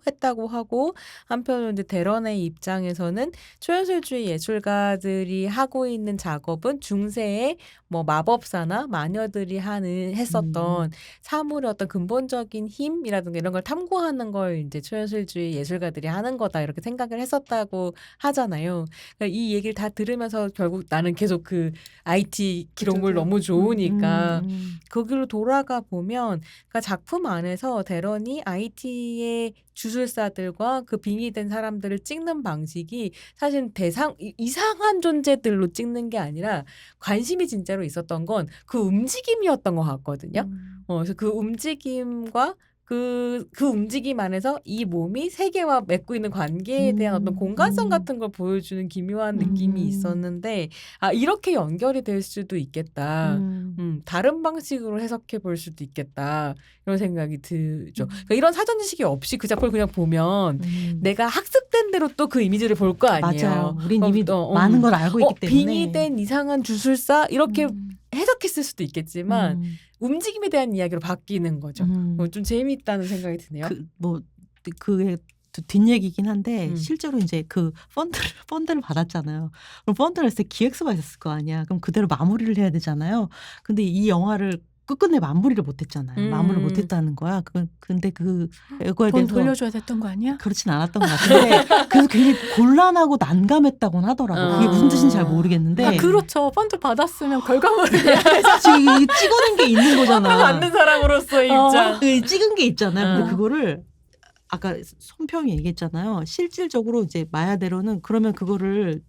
했다고 하고 한편으로 이제 대런의 입장에서는 초현실주의 예술가들이 하고 있는 작업은 중세의 뭐 마법사나 마녀들이 했었던 사물의 어떤 근본적인 힘이라든가 이런 걸 탐구하는 걸 이제 초현실주의 예술가들이 하는 거다 이렇게 생각을 했었다고 하잖아요. 그러니까 이 얘기를 다 들으면서 결국 나는 계속 그 IT 기록물 너무 좋으니까 거기로 돌아가 보면 그러니까 작품 안에서 대런이 IT의 주술사들과 그 빙의된 사람들을 찍는 방식이 사실 이상한 존재들로 찍는 게 아니라 관심이 진짜로 있었던 건 그 움직임이었던 것 같거든요. 그래서 그 움직임과 그 움직임 안에서 이 몸이 세계와 맺고 있는 관계에 대한 어떤 공간성 같은 걸 보여주는 기묘한 느낌이 있었는데 이렇게 연결이 될 수도 있겠다. 다른 방식으로 해석해 볼 수도 있겠다. 이런 생각이 들죠. 그러니까 이런 사전 지식이 없이 그 작품을 그냥 보면 내가 학습된 대로 또 그 이미지를 볼 거 아니에요. 맞아요. 우린 이미 많은 걸 알고 있기 때문에. 빙의된 이상한 주술사 이렇게 해석했을 수도 있겠지만 움직임에 대한 이야기로 바뀌는 거죠. 좀 재미있다는 생각이 드네요. 그게 뒷얘기긴 한데 실제로 이제 그 펀드를 받았잖아요. 그럼 펀드를 했을 때 기획서가 있었을 거 아니야. 그럼 그대로 마무리를 해야 되잖아요. 근데 이 영화를 끝끝내 마무리를 못했잖아요. 마무리를 못했다는 거야. 근데 그거에 돈 대해서 돌려줘야 됐던 거 아니야? 그렇진 않았던 것 같은데 그래서 굉장히 곤란하고 난감했다고는 하더라고요. 그게 무슨 뜻인지 잘 모르겠는데. 그렇죠. 펀드 받았으면 결과물을 내야 되잖아. 지금 이게 찍어낸 게 있는 거잖아. 받는 사람으로서의 입장. 찍은 게 있잖아요. 근데 그거를 아까 손평이 얘기했잖아요. 실질적으로 이제 마야대로는 그러면 그거를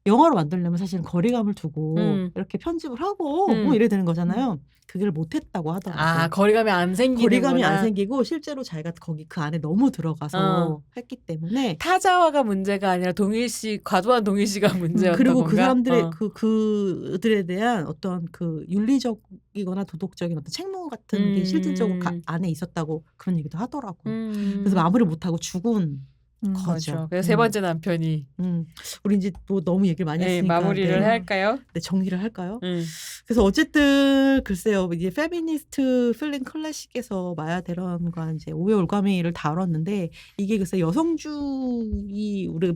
영화로 만들려면 사실은 거리감을 두고 이렇게 편집을 하고 뭐 이래야 되는 거잖아요. 그걸 못했다고 하더라고요. 거리감이 안 생기는구나. 거리감이 안 생기고 실제로 자기가 거기 그 안에 너무 들어가서 했기 때문에 타자화가 문제가 아니라 과도한 동일시가 문제였던 그리고 건가? 그 사람들의 그들에 대한 어떤 그 윤리적이거나 도덕적인 어떤 책무 같은 게 실질적으로 안에 있었다고 그런 얘기도 하더라고요. 그래서 마무리 못하고 죽은 거죠. 그래서 세 번째 남편이 우리 이제 뭐 너무 얘기를 많이 했으니까 마무리를 할까요? 네, 정리를 할까요? 그래서 어쨌든 글쎄요, 이제 페미니스트 필름 클래식에서 마야 데런과 이제 오해 올가미를 다뤘는데 이게 글쎄 여성주의 우리가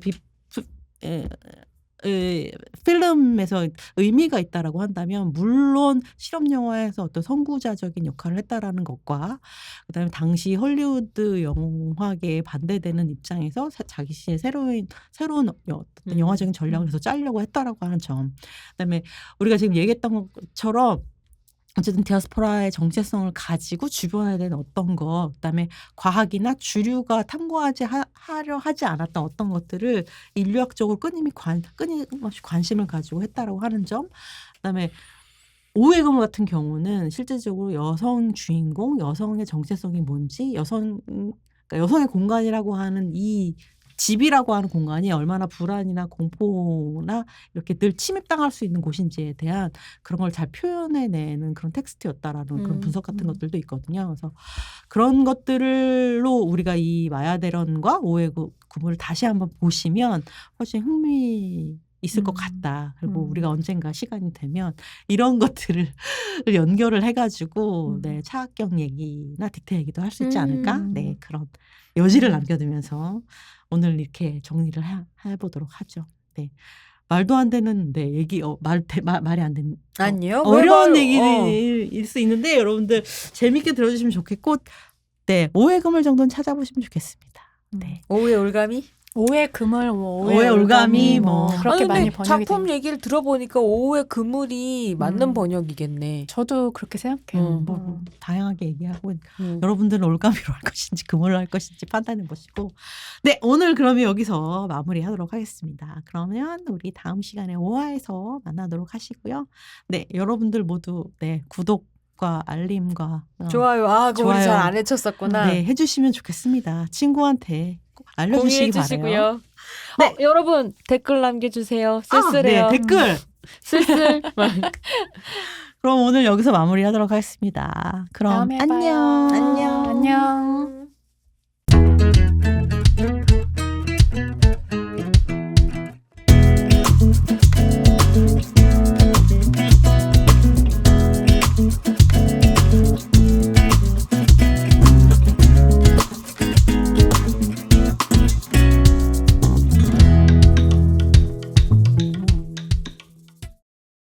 필름에서 의미가 있다라고 한다면 물론 실험 영화에서 어떤 선구자적인 역할을 했다라는 것과 그다음에 당시 헐리우드 영화계에 반대되는 입장에서 자기 시의 새로운 어떤 영화적인 전략을 해서 짜려고 했다라고 하는 점, 그다음에 우리가 지금 얘기했던 것처럼 어쨌든 디아스포라의 정체성을 가지고 주변에 대한 어떤 것, 그다음에 과학이나 주류가 하려 하지 않았던 어떤 것들을 인류학적으로 끊임없이 관심을 가지고 했다라고 하는 점, 그다음에 오해금 같은 경우는 실질적으로 여성 주인공, 여성의 정체성이 뭔지, 그러니까 여성의 공간이라고 하는 이 집이라고 하는 공간이 얼마나 불안이나 공포나 이렇게 늘 침입당할 수 있는 곳인지에 대한 그런 걸 잘 표현해내는 그런 텍스트였다라는 그런 분석 같은 것들도 있거든요. 그래서 그런 것들로 우리가 이 마야대련과 오해 구물을 다시 한번 보시면 훨씬 흥미 있을 것 같다. 그리고 우리가 언젠가 시간이 되면 이런 것들을 연결을 해가지고 네, 차학경 얘기나 딕테 얘기도 할 수 있지 않을까? 네, 그런 여지를 남겨두면서 오늘 이렇게 정리를 해보도록 하죠. 네. 말도 안 되는 네, 얘기 말이 안 되는 아니요. 어려운 왜 얘기일 수 있는데 여러분들 재밌게 들어주시면 좋겠고 네, 오해 그물 정도는 찾아보시면 좋겠습니다. 네. 오해 올가미? 오해 그물, 오해 올가미 뭐 그렇게 근데 많이 번역이 작품 됩니다. 얘기를 들어보니까 오해 그물이 맞는 번역이겠네. 저도 그렇게 생각해요. 뭐 다양하게 얘기하고 여러분들은 올가미로 할 것인지 그물로 할 것인지 판단해 보시고 네 오늘 그러면 여기서 마무리하도록 하겠습니다. 그러면 우리 다음 시간에 5화에서 만나도록 하시고요. 네 여러분들 모두 네 구독과 알림과 좋아요. 아, 그거 우리 좋아요. 잘 안 해쳤었구나. 네 해주시면 좋겠습니다. 친구한테 꼭 알려주시기 바래요. 공유해주시고요. 네. 여러분 댓글 남겨주세요. 쓸쓸해요. 네, 댓글. 쓸쓸. 그럼 오늘 여기서 마무리하도록 하겠습니다. 그럼 다음에 봐요. 안녕. 안녕. 안녕.